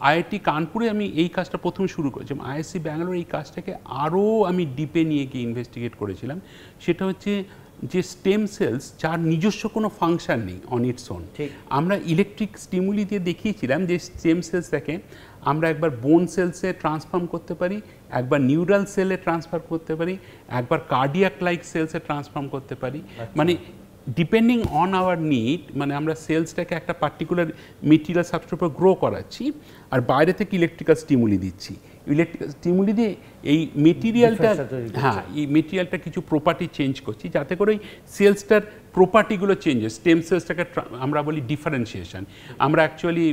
আইআইটি কানপুরে আমি এই কাজটা প্রথম শুরু করেছিলাম, আইআইএসসি ব্যাঙ্গালোর এই কাজটাকে আরও আমি ডিপে নিয়ে গিয়ে ইনভেস্টিগেট করেছিলাম। সেটা হচ্ছে যে স্টেম সেলস যার নিজস্ব কোনো ফাংশন নেই অন ইটস ওন, আমরা ইলেকট্রিক স্টিমুলি দিয়ে দেখিয়েছিলাম যে স্টেম সেলসটাকে আমরা একবার বোন সেলসে ট্রান্সফর্ম করতে পারি, একবার নিউরাল সেলে ট্রান্সফার করতে পারি, একবার কার্ডিয়াক লাইক সেলসে ট্রান্সফর্ম করতে পারি। মানে ডিপেন্ডিং অন আওয়ার নিড, মানে আমরা সেলসটাকে একটা পার্টিকুলার মেটেরিয়াল সাবস্ট্রেটের উপর গ্রো করাচ্ছি আর বাইরে থেকে ইলেকট্রিক্যাল স্টিমুলি দিচ্ছি। ইলেকট্রিক্যাল স্টিমুলি দিয়ে এই মেটেরিয়ালটা, হ্যাঁ, এই মেটেরিয়ালটা কিছু প্রপার্টি চেঞ্জ করছি যাতে করে ওই সেলসটার প্রপার্টিগুলো চেঞ্জেস। স্টেম সেলসটাকে আমরা বলি ডিফারেন্সিয়েশন, আমরা অ্যাকচুয়ালি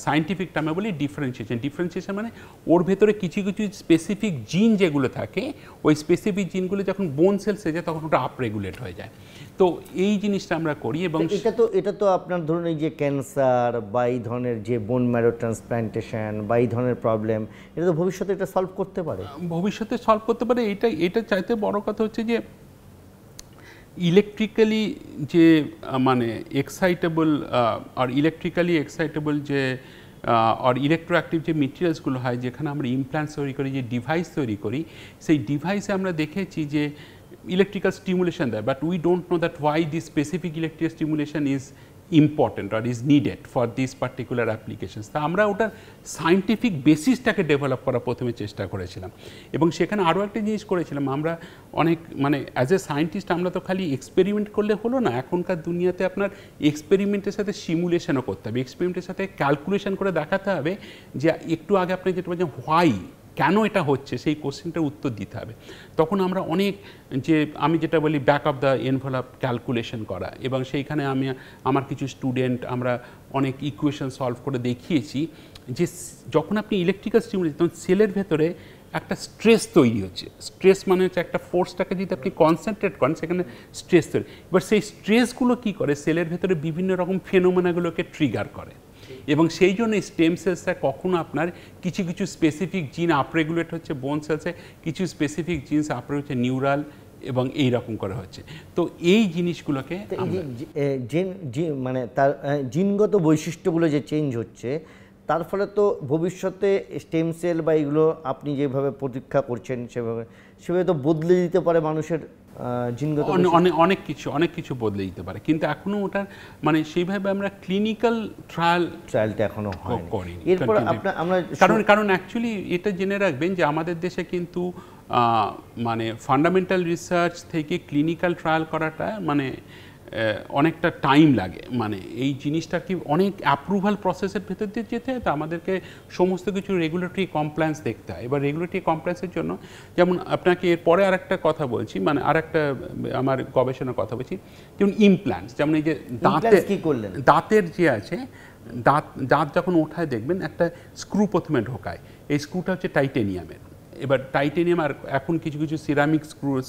সায়েন্টিফিক টার্মে বলি ডিফারেন্সিয়েশন। ডিফারেন্সিয়েশন মানে ওর ভেতরে কিছু কিছু স্পেসিফিক জিন যেগুলো থাকে, ওই স্পেসিফিক জিনগুলো যখন বোন সেলসে যায় তখন ওটা আপ রেগুলেট হয়ে যায়। তো এই জিনিসটা আমরা করি। এবং এটা তো আপনার ধরুন এই যে ক্যান্সার বা এই ধরনের যে বোন ম্যারো ট্রান্সপ্ল্যান্টেশন বা এই ধরনের প্রবলেম, এটা তো ভবিষ্যতে এটা সলভ করতে পারে, ভবিষ্যতে সলভ করতে পারে। এটা চাইতে বড় কথা হচ্ছে যে ইলেকট্রিক্যালি যে মানে এক্সাইটেবল আর ইলেকট্রিক্যালি এক্সাইটেবল যে আর ইলেকট্রোঅ্যাক্টিভ যে মেটেরিয়ালসগুলো হয়, যেখানে আমরা ইমপ্ল্যান্টস তৈরি করি, যে ডিভাইস তৈরি করি, সেই ডিভাইসে আমরা দেখেছি যে electrical stimulation there, but we don't know that why this specific electrical stimulation is important or is needed for these particular applications. তা আমরা ওটার সায়েন্টিফিক বেসিসটাকে ডেভেলপ করার প্রথমে চেষ্টা করেছিলাম। এবং সেখানে আরও একটা জিনিস করেছিলাম, আমরা অনেক মানে অ্যাজ এ সায়েন্টিস্ট আমরা তো খালি এক্সপেরিমেন্ট করলে হলো না, এখনকার দুনিয়াতে আপনার এক্সপেরিমেন্টের সাথে সিমুলেশনও করতে হবে, এক্সপেরিমেন্টের সাথে ক্যালকুলেশন করে দেখাতে হবে যে একটু আগে আপনি যেটা বলছেন হোয়াই, কেন এটা হচ্ছে, সেই কোশ্চেনটার উত্তর দিতে হবে। তখন আমরা অনেক যে আমি যেটা বলি back of the envelope calculation করা, এবং সেইখানে আমার কিছু স্টুডেন্ট আমরা অনেক ইকুয়েশন সলভ করে দেখিয়েছি যে যখন আপনি ইলেকট্রিক্যাল স্টিমুলেশন, তখন সেলের ভেতরে একটা স্ট্রেস তৈরি হচ্ছে। স্ট্রেস মানে হচ্ছে একটা ফোর্সটাকে যদি আপনি কনসেন্ট্রেট করেন সেখানে স্ট্রেস তৈরি, এবার সেই স্ট্রেসগুলো কী করে সেলের ভেতরে বিভিন্ন রকম ফেনোমেনাগুলোকে ট্রিগার করে। এবং সেই জন্য স্টেম সেলসটা কখনো আপনার কিছু কিছু স্পেসিফিক জিন আপরেগুলেট হচ্ছে বোন সেলসে, কিছু স্পেসিফিক জিনস আপরেগুলেট হচ্ছে নিউরাল, এবং এই রকম করে হচ্ছে। তো এই জিনিসগুলোকে মানে তার জিনগত বৈশিষ্ট্যগুলো যে চেঞ্জ হচ্ছে, তার ফলে তো ভবিষ্যতে স্টেম সেল বা এগুলো আপনি যেভাবে পরীক্ষা করছেন সেভাবে তো বদলে দিতে পারে মানুষের জিনগত, অনেক কিছু বদলে দিতে পারে, কিন্তু এখনো ওটার মানে সেইভাবে আমরা ক্লিনিক্যাল ট্রায়ালটা এখনো করিনি। এরপর আমরা কারণ অ্যাকচুয়ালি এটা জেনে রাখবেন যে আমাদের দেশে কিন্তু মানে ফান্ডামেন্টাল রিসার্চ থেকে ক্লিনিক্যাল ট্রায়াল করাটা মানে অনেকটা টাইম লাগে, মানে এই জিনিসটা কি অনেক অ্যাপ্রুভাল প্রসেসের ভেতর দিয়ে যেতে হয়, তো আমাদেরকে সমস্ত কিছু রেগুলেটরি কমপ্লায়েন্স দেখতে হয়। এবার রেগুলেটরি কমপ্লায়েন্সের জন্য যেমন আপনাকে এরপরে আরেকটা কথা বলছি, মানে আরেকটা আমার গবেষণার কথা বলছি, যেমন ইমপ্ল্যান্টস, যেমন এই যে দাঁতের যে আছে, দাঁত যখন ওঠায় দেখবেন একটা স্ক্রু প্রথমে ঢোকায়, এই স্ক্রুটা হচ্ছে টাইটেনিয়ামের। এবার টাইটেনিয়াম আর এখন কিছু কিছু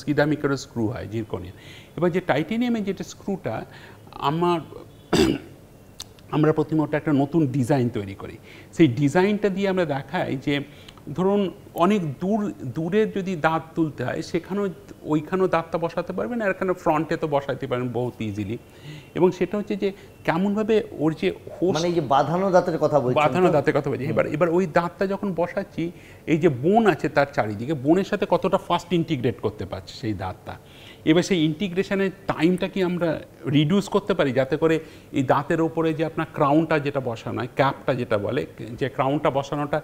সিরামিকেরও স্ক্রু হয়, জিরকনিয়াম। এবার যে টাইটেনিয়ামের যেটা স্ক্রুটা আমরা প্রথমে ওটা একটা নতুন ডিজাইন তৈরি করি। সেই ডিজাইনটা দিয়ে আমরা দেখাই যে ধরুন অনেক দূরের যদি দাঁত তুলতে হয় ওইখানেও দাঁতটা বসাতে পারবেন, আর এখানে ফ্রন্টে তো বসাতে পারেন বহুত ইজিলি। এবং সেটা হচ্ছে যে কেমনভাবে ওর যে মানে এই যে বাঁধানো দাঁতের কথা বলছি, এবার ওই দাঁতটা যখন বসাচ্ছি, এই যে বোন আছে তার চারিদিকে, বোনের সাথে কতটা ফাস্ট ইন্টিগ্রেট করতে পারছে সেই দাঁতটা। এবার সেই ইন্টিগ্রেশনের টাইমটা কি আমরা রিডিউস করতে পারি, যাতে করে এই দাঁতের ওপরে যে আপনার ক্রাউনটা যেটা বসানো হয়, ক্যাপটা যেটা বলে, যে ক্রাউনটা বসানোটা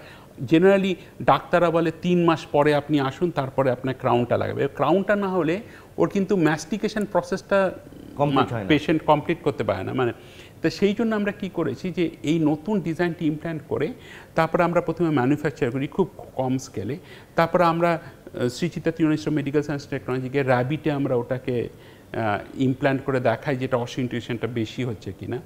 জেনারেলি ডাক্তাররা বলে 3 মাস পরে আপনি আসুন, তারপরে আপনার ক্রাউনটা লাগাবে। ক্রাউনটা না হলে ওর কিন্তু ম্যাস্টিকেশন প্রসেসটা পেশেন্ট কমপ্লিট করতে পারে না। মানে তো সেই জন্য আমরা কি করেছি যে এই নতুন ডিজাইনটি ইমপ্ল্যান্ট করে তারপরে আমরা প্রথমে ম্যানুফ্যাকচার করি খুব কম স্কেলে, তারপরে আমরা শ্রী চিত্রা তৃণমূল মেডিকেল সায়েন্স টেকনোলজিকে র্যাবিটে আমরা ওটাকে ইমপ্ল্যান্ট করে দেখাই যেটা অসিন্টিউশনটা বেশি হচ্ছে কিনা।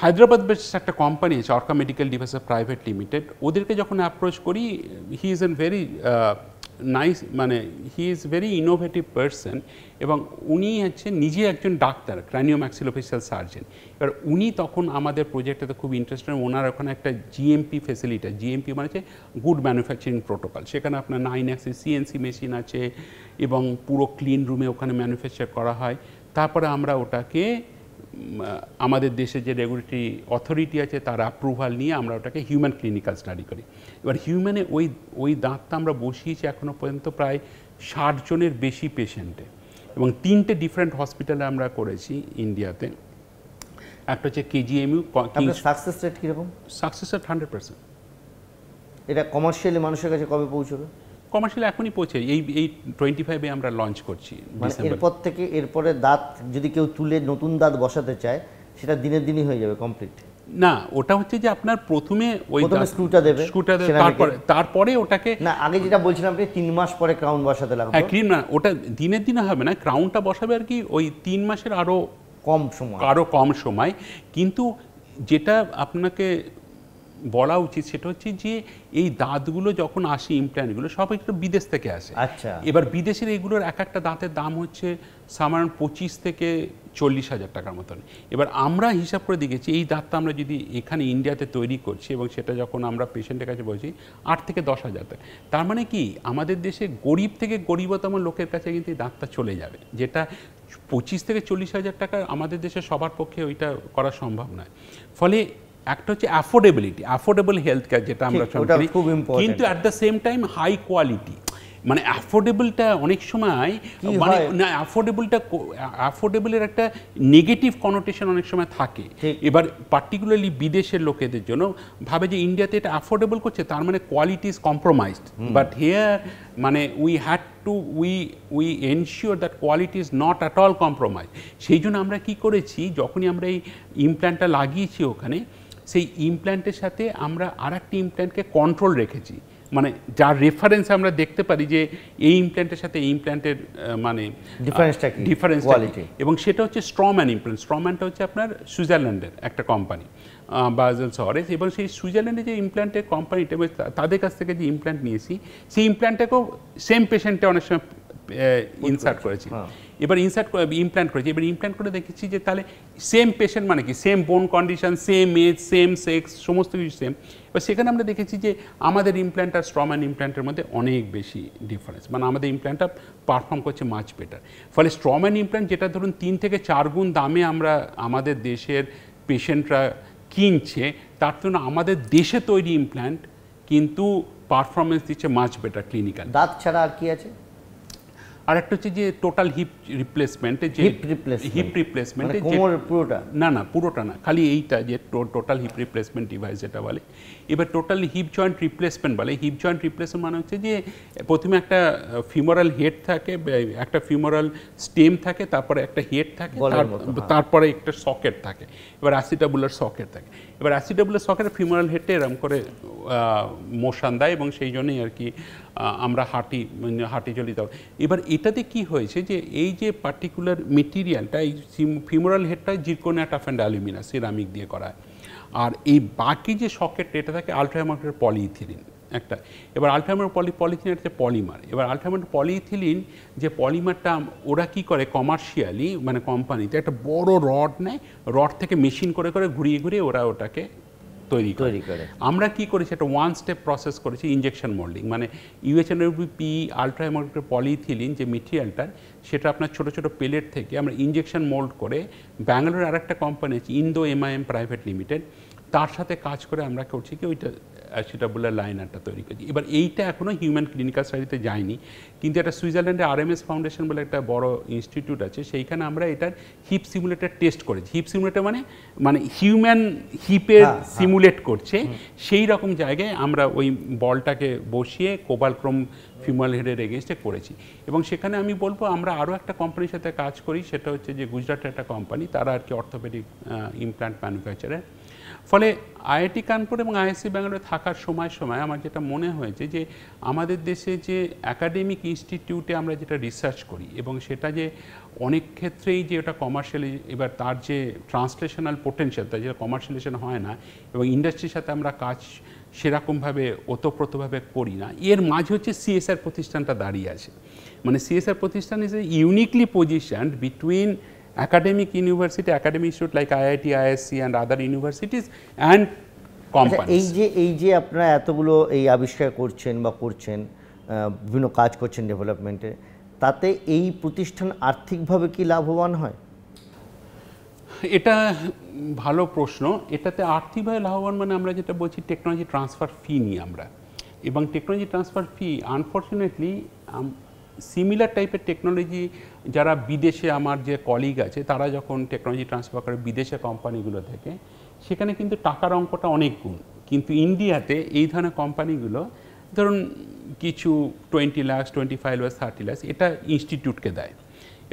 হায়দ্রাবাদ বেশ একটা কোম্পানি আছে, Orka medical devices private limited, ওদেরকে যখন অ্যাপ্রোচ করি, he is an very nice, মানে he is very innovative person, এবং উনি হচ্ছে নিজে একজন ডাক্তার, ক্র্যানিওম্যাক্সিলোফেশিয়াল সার্জন। এবার উনি তখন আমাদের প্রজেক্টটাতে খুব ইন্টারেস্টেড। ওনার ওখানে একটা জিএমপি ফেসিলিটি, জিএমপি মানে হচ্ছে গুড ম্যানুফ্যাকচারিং প্রোটোকল, সেখানে আপনার 9 অ্যাক্সিস সিএনসি মেশিন আছে এবং পুরো ক্লিন রুমে ওখানে ম্যানুফ্যাকচার করা হয়। তারপরে আমরা ওটাকে আমাদের দেশে যে রেগুলেটরি অথরিটি আছে তার অ্যাপ্রুভাল নিয়ে আমরা ওটাকে হিউম্যান ক্লিনিক্যাল স্টাডি করি। এবার হিউম্যানে ওই দাঁতটা আমরা বসিয়েছি এখনও পর্যন্ত প্রায় 60 জনের বেশি পেশেন্টে, এবং 3টে ডিফারেন্ট হসপিটালে আমরা করেছি ইন্ডিয়াতে। একটা হচ্ছে কেজিএমইউ। সাকসেস রেট কীরকম? Success rate 100%। এটা কমার্শিয়ালি মানুষের কাছে কবে পৌঁছবে? কমার্শিয়ালি এখনই পৌঁছে, এই 25-এ আমরা লঞ্চ করছি। এরপরে দাঁত যদি কেউ তুলে নতুন দাঁত বসাতে চায়, সেটা দিনের দিনই হয়ে যাবে কমপ্লিট? না, ওটা হচ্ছে যে আপনার প্রথমে ওই স্ক্রুটা দেবে, তারপরে ওটাকে না, আগে যেটা বলছিলাম আপনি 3 মাস পরে ক্রাউন বসাতে লাগবে। হ্যাঁ, ক্রিম না, ওটা দিনের দিনে হবে না, ক্রাউনটা বসাবে আর কি ওই 3 মাসের আরো কম সময়। কিন্তু যেটা আপনাকে বলা উচিত সেটা হচ্ছে যে এই দাঁতগুলো যখন আসে, ইমপ্ল্যান্টগুলো সব একটু বিদেশ থেকে আসে। আচ্ছা। এবার বিদেশের এগুলোর এক একটা দাঁতের দাম হচ্ছে সাধারণ 25 থেকে 40,000 টাকার মতন। এবার আমরা হিসাব করে দেখেছি এই দাঁতটা আমরা যদি এখানে ইন্ডিয়াতে তৈরি করছি, এবং সেটা যখন আমরা পেশেন্টের কাছে বলছি 8 থেকে 10,000 টাকা, তার মানে কি আমাদের দেশে গরিব থেকে গরিবতম লোকের কাছে কিন্তু এই দাঁতটা চলে যাবে, যেটা 25 থেকে 40,000 টাকা আমাদের দেশে সবার পক্ষে ওইটা করা সম্ভব নয়। ফলে একটা হচ্ছে অ্যাফোর্ডেবল হেলথ কেয়ার, যেটা আমরা করি, কিন্তু at the same time high quality. মানে অ্যাফোর্ডেবলটা অনেক সময়, মানে না, অ্যাফোর্ডেবলের একটা নেগেটিভ কনোটেশন অনেক সময় থাকে। এবার পার্টিকুলারলি বিদেশের লোকেদের জন্য ভাবে যে ইন্ডিয়াতে এটা অ্যাফোর্ডেবল করছে, তার মানে quality is compromised, but here মানে we ensure that quality is not at all compromise. সেই জন্য আমরা কি করেছি, যখনই আমরা এই ইমপ্ল্যান্টটা লাগিয়েছি ওখানে, সেই ইমপ্ল্যান্টের সাথে আমরা আরেকটি ইমপ্ল্যান্টকে কন্ট্রোল রেখেছি, মানে যার রেফারেন্স আমরা দেখতে পারি যে এই ইমপ্ল্যান্টের সাথে এই ইমপ্ল্যান্টের মানে ডিফারেন্স, এবং সেটা হচ্ছে স্ট্রম্যান ইমপ্ল্যান্ট। স্ট্রম্যানটা হচ্ছে আপনার সুইজারল্যান্ডের একটা কোম্পানি, বাজেল শহরে, এবং সেই সুইজারল্যান্ডে যে ইমপ্ল্যান্টের কোম্পানিটা, তাদের কাছ থেকে যে ইমপ্ল্যান্ট নিয়েছি, সেই ইমপ্ল্যান্টটাকেও সেম পেশেন্টে অনেক সময় ইনসার্ট করেছি। এবার ইমপ্ল্যান্ট করেছি, এবার ইমপ্ল্যান্ট করে দেখেছি যে তাহলে সেম পেশেন্ট, মানে কি same bone condition, same age, same sex, সমস্ত কিছু সেম। এবার সেখানে আমরা দেখেছি যে আমাদের ইমপ্ল্যান্ট আর স্ট্রম্যান ইমপ্ল্যান্টের মধ্যে অনেক বেশি ডিফারেন্স, মানে আমাদের ইমপ্ল্যান্টটা পারফর্ম করছে মাচ বেটার। ফলে স্ট্রম্যান ইমপ্ল্যান্ট, যেটা ধরুন 3 থেকে 4 গুণ দামে আমরা আমাদের দেশের পেশেন্টরা কিনছে, তার জন্য আমাদের দেশে তৈরি ইমপ্ল্যান্ট কিন্তু পারফরমেন্স দিচ্ছে মাচ বেটার ক্লিনিক্যাল। দাঁত ছাড়া আর কি আছে? আর একটা হচ্ছে যে টোটাল হিপ রিপ্লেসমেন্টে যে হিপ রিপ্লেসমেন্টে পুরোটা না পুরোটা না, খালি এইটা যে টোটাল হিপ রিপ্লেসমেন্ট ডিভাইস যেটা বলে। এবার টোটাল হিপ জয়েন্ট রিপ্লেসমেন্ট বলে। হিপ জয়েন্ট রিপ্লেসমেন্ট মানে হচ্ছে যে প্রথমে একটা ফিমোরাল হেড থাকে, একটা ফিমোরাল স্টেম থাকে, তারপরে একটা হেড থাকে, তারপরে একটা সকেট থাকে, এবার অ্যাসিটাবুলার সকেট থাকে। এবার অ্যাসিটাবুলার সকেটের ফিমোরাল হেডটা এরকম করে মোশন দেয় এবং সেই জন্যই আর কি আমরা হাঁটি চলি। এবার এটাতে কি হয়েছে যে এই যে পার্টিকুলার মেটেরিয়ালটা, এই ফিমোরাল হেডটা zirconia tough and alumina ceramic দিয়ে করা হয়। আর এই বাকি যে সকেটটা এটা থাকে আলট্রামার্কের পলিইথিলিন একটা। এবার আলট্রামার পলিইথিলিন হচ্ছে পলিমার। এবার আলট্রামার পলিইথিলিন যে পলিমারটা ওরা কি করে কমার্শিয়ালি মানে কোম্পানিতে একটা বড় রড নেয়, রড থেকে মেশিন করে করে ঘুরিয়ে ঘুরিয়ে ওরা ওটাকে তৈরি করে। আমরা কি করেছি, একটা ওয়ান স্টেপ প্রসেস করেছি ইনজেকশন মোল্ডিং, মানে UHNWP আলট্রামার্কের পলিইথিলিন যে মেটেরিয়ালটা সেটা আপনার ছোটো ছোটো পেলেট থেকে আমরা ইনজেকশন মোল্ড করে ব্যাঙ্গালোর আর একটা কোম্পানি আছে ইন্দো MIM প্রাইভেট লিমিটেড, তার সাথে কাজ করে আমরা করছি কি ওইটা অ্যাসিটাবুলার লাইনারটা তৈরি করছি। এবার এইটা এখনও হিউম্যান ক্লিনিক্যাল স্টাডিতে যায়নি, কিন্তু একটা সুইজারল্যান্ডে RMS ফাউন্ডেশন বলে একটা বড় ইনস্টিটিউট আছে, সেইখানে আমরা এটার হিপ সিমুলেটার টেস্ট করেছি। হিপ সিমুলেটার মানে হিউম্যান হিপের সিমুলেট করছে, সেই রকম জায়গায় আমরা ওই বলটাকে বসিয়ে কোবালক্রোম ফিমেল হেডের এগেনস্টে করেছি। এবং সেখানে আমি বলবো আমরা আরও একটা কোম্পানির সাথে কাজ করি, সেটা হচ্ছে যে গুজরাটের একটা কোম্পানি, তারা আর কি অর্থোপেডিক ইমপ্ল্যান্ট ম্যানুফ্যাকচারার। ফলে IIT কানপুর এবং IISc ব্যাঙ্গালোরে থাকার সময় আমার যেটা মনে হয়েছে যে আমাদের দেশে যে একাডেমিক ইনস্টিটিউটে আমরা যেটা রিসার্চ করি এবং সেটা যে অনেক ক্ষেত্রেই যে ওটা কমার্শিয়ালি, এবার তার যে ট্রান্সলেশনাল পোটেনশিয়াল তার যেটা কমার্শিয়ালাইজেশন হয় না এবং ইন্ডাস্ট্রির সাথে আমরা কাজ সেরকমভাবে ওতপ্রোতভাবে করি না, এর মাঝে হচ্ছে CSR প্রতিষ্ঠানটা দাঁড়িয়ে আছে। মানে CSR প্রতিষ্ঠান is a uniquely positioned between academic university, academic institute like IIT, IISc and other universities and companies. এই যে আপনারা এতগুলো এই আবিষ্কার করছেন বা করছেন, বিভিন্ন কাজ করছেন ডেভেলপমেন্টে, তাতে এই প্রতিষ্ঠান আর্থিকভাবে কি লাভবান হয়? এটা ভালো প্রশ্ন। এটাতে আর্থিকভাবে লাভবান মানে আমরা যেটা বলছি টেকনোলজি ট্রান্সফার ফি নিই আমরা, এবং টেকনোলজি ট্রান্সফার ফি আনফর্চুনেটলি সিমিলার টাইপের টেকনোলজি যারা বিদেশে আমার যে কলিগ আছে তারা যখন টেকনোলজি ট্রান্সফার করে বিদেশে কোম্পানিগুলো থেকে, সেখানে কিন্তু টাকার অঙ্কটা অনেক গুণ। কিন্তু ইন্ডিয়াতে এই ধরনের কোম্পানিগুলো ধরুন কিছু 20 লাখ, 25 লাখ, 30 লাখ এটা ইনস্টিটিউটকে দেয়।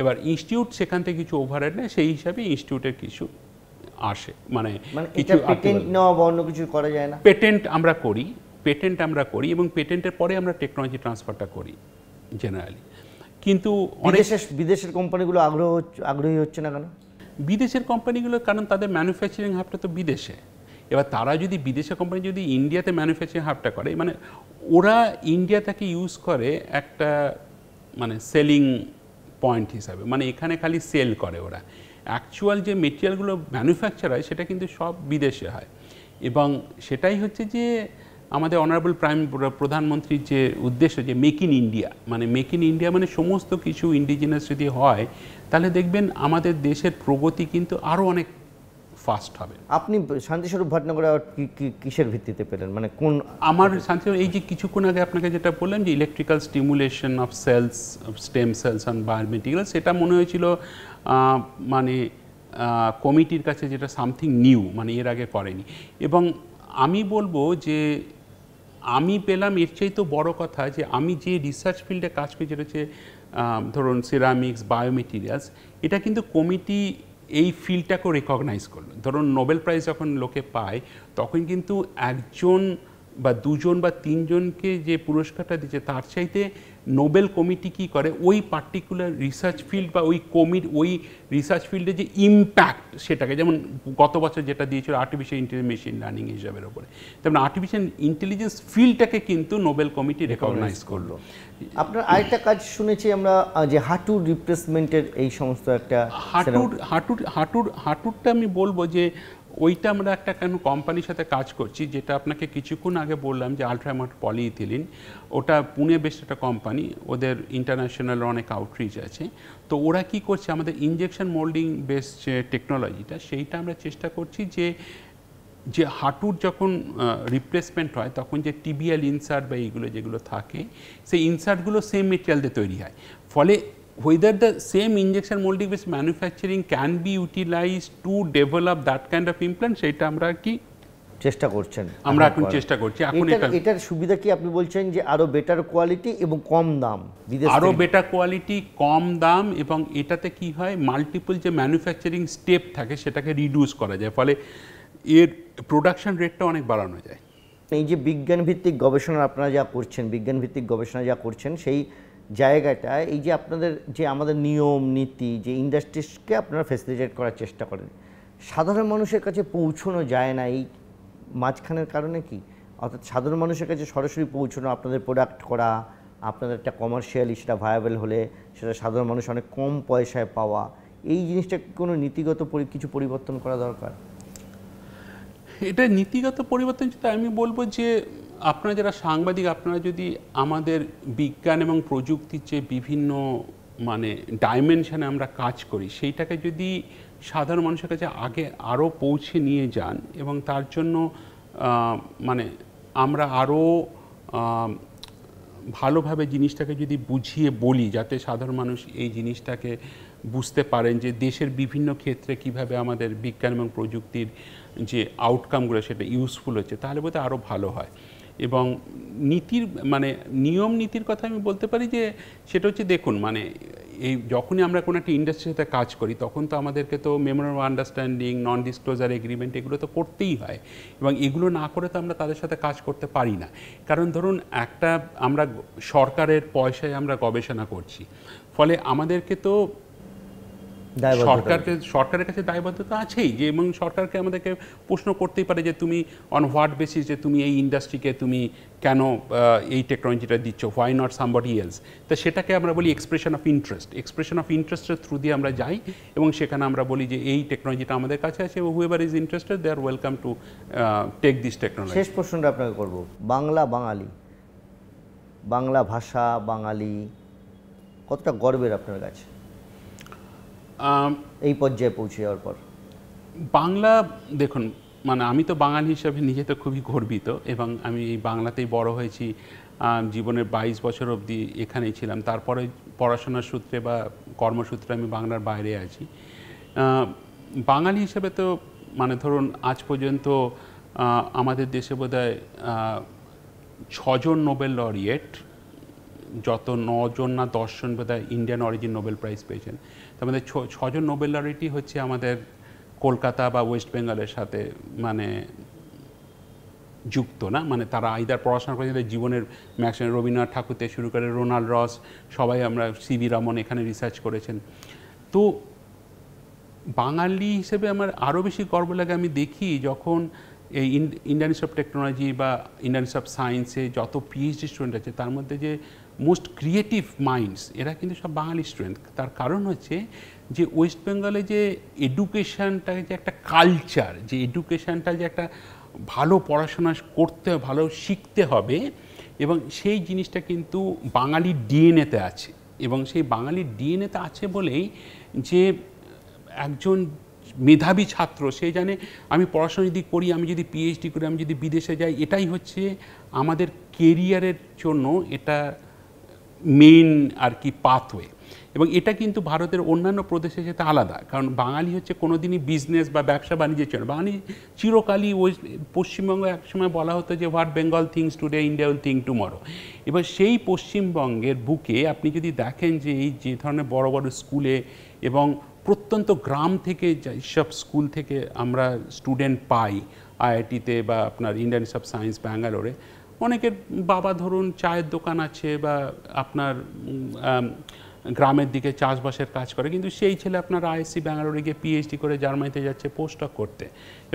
এবার ইনস্টিটিউট সেখান থেকে কিছু ওভারহেড নেয়, সেই হিসাবে ইনস্টিটিউটের কিছু আসে, মানে কিছু পেটেন্ট নেওয়া বা অন্য কিছু করা যায় না। পেটেন্ট আমরা করি এবং পেটেন্টের পরে আমরা টেকনোলজি ট্রান্সফারটা করি জেনারেলি। কিন্তু বিদেশের কোম্পানিগুলো আগ্রহী হচ্ছে না কেন? বিদেশের কোম্পানিগুলো কারণ তাদের ম্যানুফ্যাকচারিং হাবটা তো বিদেশে। এবার তারা যদি বিদেশের কোম্পানি যদি ইন্ডিয়াতে ম্যানুফ্যাকচারিং হাবটা করে, মানে ওরা ইন্ডিয়াটাকে ইউজ করে একটা মানে সেলিং পয়েন্ট হিসাবে, মানে এখানে খালি সেল করে ওরা। অ্যাকচুয়াল যে মেটেরিয়ালগুলো ম্যানুফ্যাকচার হয় সেটা কিন্তু সব বিদেশে হয়। এবং সেটাই হচ্ছে যে আমাদের অনারেবল প্রধানমন্ত্রীর যে উদ্দেশ্য যে মেক ইন ইন্ডিয়া, মানে মেক ইন ইন্ডিয়া মানে সমস্ত কিছু ইন্ডিজিনাস যদি হয় তাহলে দেখবেন আমাদের দেশের প্রগতি কিন্তু আরও অনেক ফাস্ট হবে। আপনি শান্তিস্বরূপ ভট্টনগর কিসের ভিত্তিতে পেলেন, মানে কোন? আমার শান্তিস্বরূপ এই যে কিছুক্ষণ আগে আপনাকে যেটা বললাম যে electrical stimulation of cells, stem cells and biomaterial, সেটা মনে হয়েছিল মানে কমিটির কাছে যেটা সামথিং নিউ, মানে এর আগে করেনি। এবং আমি বলবো যে আমি পেলাম এর চাইতেও বড় কথা যে আমি যে রিসার্চ ফিল্ডে কাজ করি যেটা হচ্ছে ধরুন সিরামিক্স, বায়োমেটেরিয়ালস, এটা কিন্তু কমিটি এই ফিল্ডটাকেও রেকগনাইজ করলো। ধরুন নোবেল প্রাইজ যখন লোকে পায় তখন কিন্তু একজন বা দুজন বা তিনজনকে যে পুরস্কারটা দিচ্ছে তার চাইতে নোবেল কমিটি কি করে ওই পার্টিকুলার রিসার্চ ফিল্ড বা ওই রিসার্চ ফিল্ডে যে ইম্প্যাক্ট সেটাকে, যেমন গত বছর যেটা দিয়েছিল আর্টিফিশিয়াল ইন্টেলিজেন্স মেশিন লার্নিং হিসাবের ওপরে, তেমন আর্টিফিশিয়াল ইন্টেলিজেন্স ফিল্ডটাকে কিন্তু নোবেল কমিটি রেকগনাইজ করলো। আপনার আরেকটা কাজ শুনেছি আমরা যে হাঁটুর রিপ্লেসমেন্টের এই সমস্ত একটা হাঁটুরটা আমি বলবো যে ওইটা আমরা একটা কেন কোম্পানির সাথে কাজ করছি, যেটা আপনাকে কিছুক্ষণ আগে বললাম যে আলট্রামার্ক পলিইথিলিন, ওটা পুনে বেসড একটা কোম্পানি, ওদের ইন্টারন্যাশনাল অনেক আউটরিচ আছে। তো ওরা কি করছে আমাদের ইনজেকশন মোল্ডিং বেসড যে টেকনোলজিটা সেইটা আমরা চেষ্টা করছি যে যে হাঁটুর যখন রিপ্লেসমেন্ট হয় তখন যে টিবিয়াল ইনসার্ট বা এইগুলো যেগুলো থাকে সেই ইনসার্টগুলো সেম মেটেরিয়াল দিয়ে তৈরি হয়, ফলে whether the same injection molding based manufacturing can be utilized to develop that kind of implant সেটা আমরা কি চেষ্টা করছেন, আমরা এখন চেষ্টা করছি। এখন এটার সুবিধা কি আপনি বলছেন যে আরো বেটার কোয়ালিটি এবং কম দাম, আরো বেটার কোয়ালিটি, কম দাম, এবং এটাতে কি হয় মাল্টিপল যে ম্যানুফ্যাকচারিং স্টেপ থাকে সেটাকে রিডিউস করা যায়, ফলে এর প্রোডাকশন রেটটা অনেক বাড়ানো যায়। এই যে বিজ্ঞান ভিত্তিক গবেষণা আপনারা যা করছেন, বিজ্ঞান ভিত্তিক গবেষণা যা করছেন, সেই জায়গাটায় এই যে আপনাদের যে আমাদের নিয়ম নীতি যে ইন্ডাস্ট্রিজকে আপনারা ফ্যাসিলিটেট করার চেষ্টা করেন, সাধারণ মানুষের কাছে পৌঁছানো যায় না এই মাঝখানের কারণে কি? অর্থাৎ সাধারণ মানুষের কাছে সরাসরি পৌঁছানো, আপনাদের প্রোডাক্ট করা, আপনাদের একটা কমার্শিয়ালি সেটা ভায়াবল হলে সেটা সাধারণ মানুষ অনেক কম পয়সায় পাওয়া, এই জিনিসটা কোনো নীতিগত কিছু পরিবর্তন করা দরকার? এটা নীতিগত পরিবর্তন যেটা আমি বলবো যে আপনারা যারা সাংবাদিক, আপনারা যদি আমাদের বিজ্ঞান এবং প্রযুক্তির যে বিভিন্ন মানে ডাইমেনশনে আমরা কাজ করি সেইটাকে যদি সাধারণ মানুষের কাছে আগে আরও পৌঁছে নিয়ে যান, এবং তার জন্য মানে আমরা আরও ভালোভাবে জিনিসটাকে যদি বুঝিয়ে বলি যাতে সাধারণ মানুষ এই জিনিসটাকে বুঝতে পারেন যে দেশের বিভিন্ন ক্ষেত্রে কিভাবে আমাদের বিজ্ঞান এবং প্রযুক্তির যে আউটকামগুলো সেটা ইউজফুল হচ্ছে, তাহলে বোধহয় আরও ভালো হয়। এবং নীতির মানে নিয়ম নীতির কথা আমি বলতে পারি যে সেটা হচ্ছে দেখুন মানে এই যখনই আমরা কোনো একটা ইন্ডাস্ট্রির সাথে কাজ করি তখন তো আমাদেরকে তো memorandum of understanding, non disclosure agreement এগুলো তো করতেই হয়, এবং এগুলো না করে তো আমরা তাদের সাথে কাজ করতে পারি না। কারণ ধরুন একটা আমরা সরকারের পয়সায় আমরা গবেষণা করছি, ফলে আমাদেরকে তো সরকারের কাছে দায়বদ্ধতা আছেই যে, এবং সরকারকে আমাদেরকে প্রশ্ন করতেই পারে যে তুমি অন হোয়াট বেসিস যে তুমি এই ইন্ডাস্ট্রিকে তুমি কেন এই টেকনোলজিটা দিচ্ছ, হোয়াই নট সামবডি এলস। তো সেটাকে আমরা বলি expression of interest. Expression of ইন্টারেস্টের থ্রু দিয়ে আমরা যাই এবং সেখানে আমরা বলি যে এই টেকনোলজিটা আমাদের কাছে আছে, whoever is interested they are welcome to take this technology. শেষ প্রশ্নটা আপনাকে করব, বাংলা বাঙালি, বাংলা ভাষা বাঙালি কতটা গর্বের আপনার কাছে এই পর্যায়ে পৌঁছে যাওয়ার পর? বাংলা দেখুন মানে আমি তো বাঙালি হিসাবে নিজে তো খুবই গর্বিত, এবং আমি এই বাংলাতেই বড় হয়েছি, জীবনের 22 বছর অবধি এখানেই ছিলাম, তারপরে পড়াশোনার সূত্রে বা কর্মসূত্রে আমি বাংলার বাইরে আছি। বাঙালি হিসেবে তো মানে ধরুন আজ পর্যন্ত আমাদের দেশে বোধহয় 6 জন নোবেল লরিয়েট, যত 9 জন না 10 জন বোধহয় ইন্ডিয়ান অরিজিন নোবেল প্রাইজ পেয়েছেন। তার মধ্যে 6 জন নোবেল লরিয়েটই হচ্ছে আমাদের কলকাতা বা ওয়েস্ট বেঙ্গলের সাথে মানে যুক্ত না, মানে তারা আইদার পড়াশোনা করেছেন জীবনের ম্যাক্সিমাম, রবীন্দ্রনাথ ঠাকুর থেকে শুরু করে রোনাল্ড রস, সবাই আমরা সিভি রমন এখানে রিসার্চ করেছেন। তো বাঙালি হিসেবে আমার আরও বেশি গর্ব লাগে আমি দেখি যখন এই ইন্ডিয়ান ইনস্টিটিউট অফ টেকনোলজি বা ইন্ডিয়ান ইনস্টিটিউট অফ সায়েন্সে যত পিএইচডি স্টুডেন্ট আছে তার মধ্যে যে মোস্ট ক্রিয়েটিভ মাইন্ডস এরা কিন্তু সব বাঙালি স্টুডেন্ট। তার কারণ হচ্ছে যে ওয়েস্ট বেঙ্গলে যে এডুকেশানটা যে একটা কালচার, যে এডুকেশানটা যে একটা ভালো পড়াশোনা করতে, ভালো শিখতে হবে, এবং সেই জিনিসটা কিন্তু বাঙালির ডিএনএতে আছে, এবং সেই বাঙালির ডিএনএতে আছে বলেই যে একজন মেধাবী ছাত্র সে জানে আমি পড়াশোনা যদি করি, আমি যদি পিএইচডি করি, আমি যদি বিদেশে যাই, এটাই হচ্ছে আমাদের কেরিয়ারের জন্য এটা মেইন আর কি পাথওয়ে। এবং এটা কিন্তু ভারতের অন্যান্য প্রদেশের সাথে আলাদা, কারণ বাঙালি হচ্ছে কোনোদিনই বিজনেস বা ব্যবসা বাণিজ্যের জন্য, বাঙালি চিরকালই ওই পশ্চিমবঙ্গ একসময় বলা হতো যে what Bengal things today India will think tomorrow. এবার সেই পশ্চিমবঙ্গের বুকে আপনি যদি দেখেন যে এই যে ধরনের বড় বড় স্কুলে এবং প্রত্যন্ত গ্রাম থেকে যেসব স্কুল থেকে আমরা স্টুডেন্ট পাই আইআইটিতে বা আপনার ইন্ডিয়ান ইনস্টিটিউট অফ সায়েন্স ব্যাঙ্গালোরে, অনেকের বাবা ধরুন চায়ের দোকান আছে বা আপনার গ্রামের দিকে চাষবাসের কাজ করে, কিন্তু সেই ছেলে আপনার আইএসসি ব্যাঙ্গালোরে গিয়ে পিএইচডি করে জার্মানিতে যাচ্ছে পোস্টডক করতে,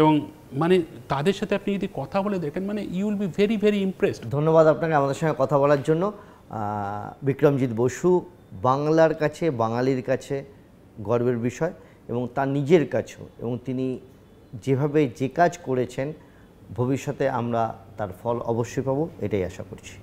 এবং মানে তাদের সাথে আপনি যদি কথা বলে দেখেন মানে you will be very very impressed. ধন্যবাদ আপনাকে আমাদের সঙ্গে কথা বলার জন্য। বিক্রমজিৎ বসু বাংলার কাছে, বাঙালির কাছে গর্বের বিষয়, এবং তার নিজের কাছেও, এবং তিনি যেভাবে যে কাজ করেছেন ভবিষ্যতে আমরা তার ফল অবশ্যই পাবো, এটাই আশা করছি।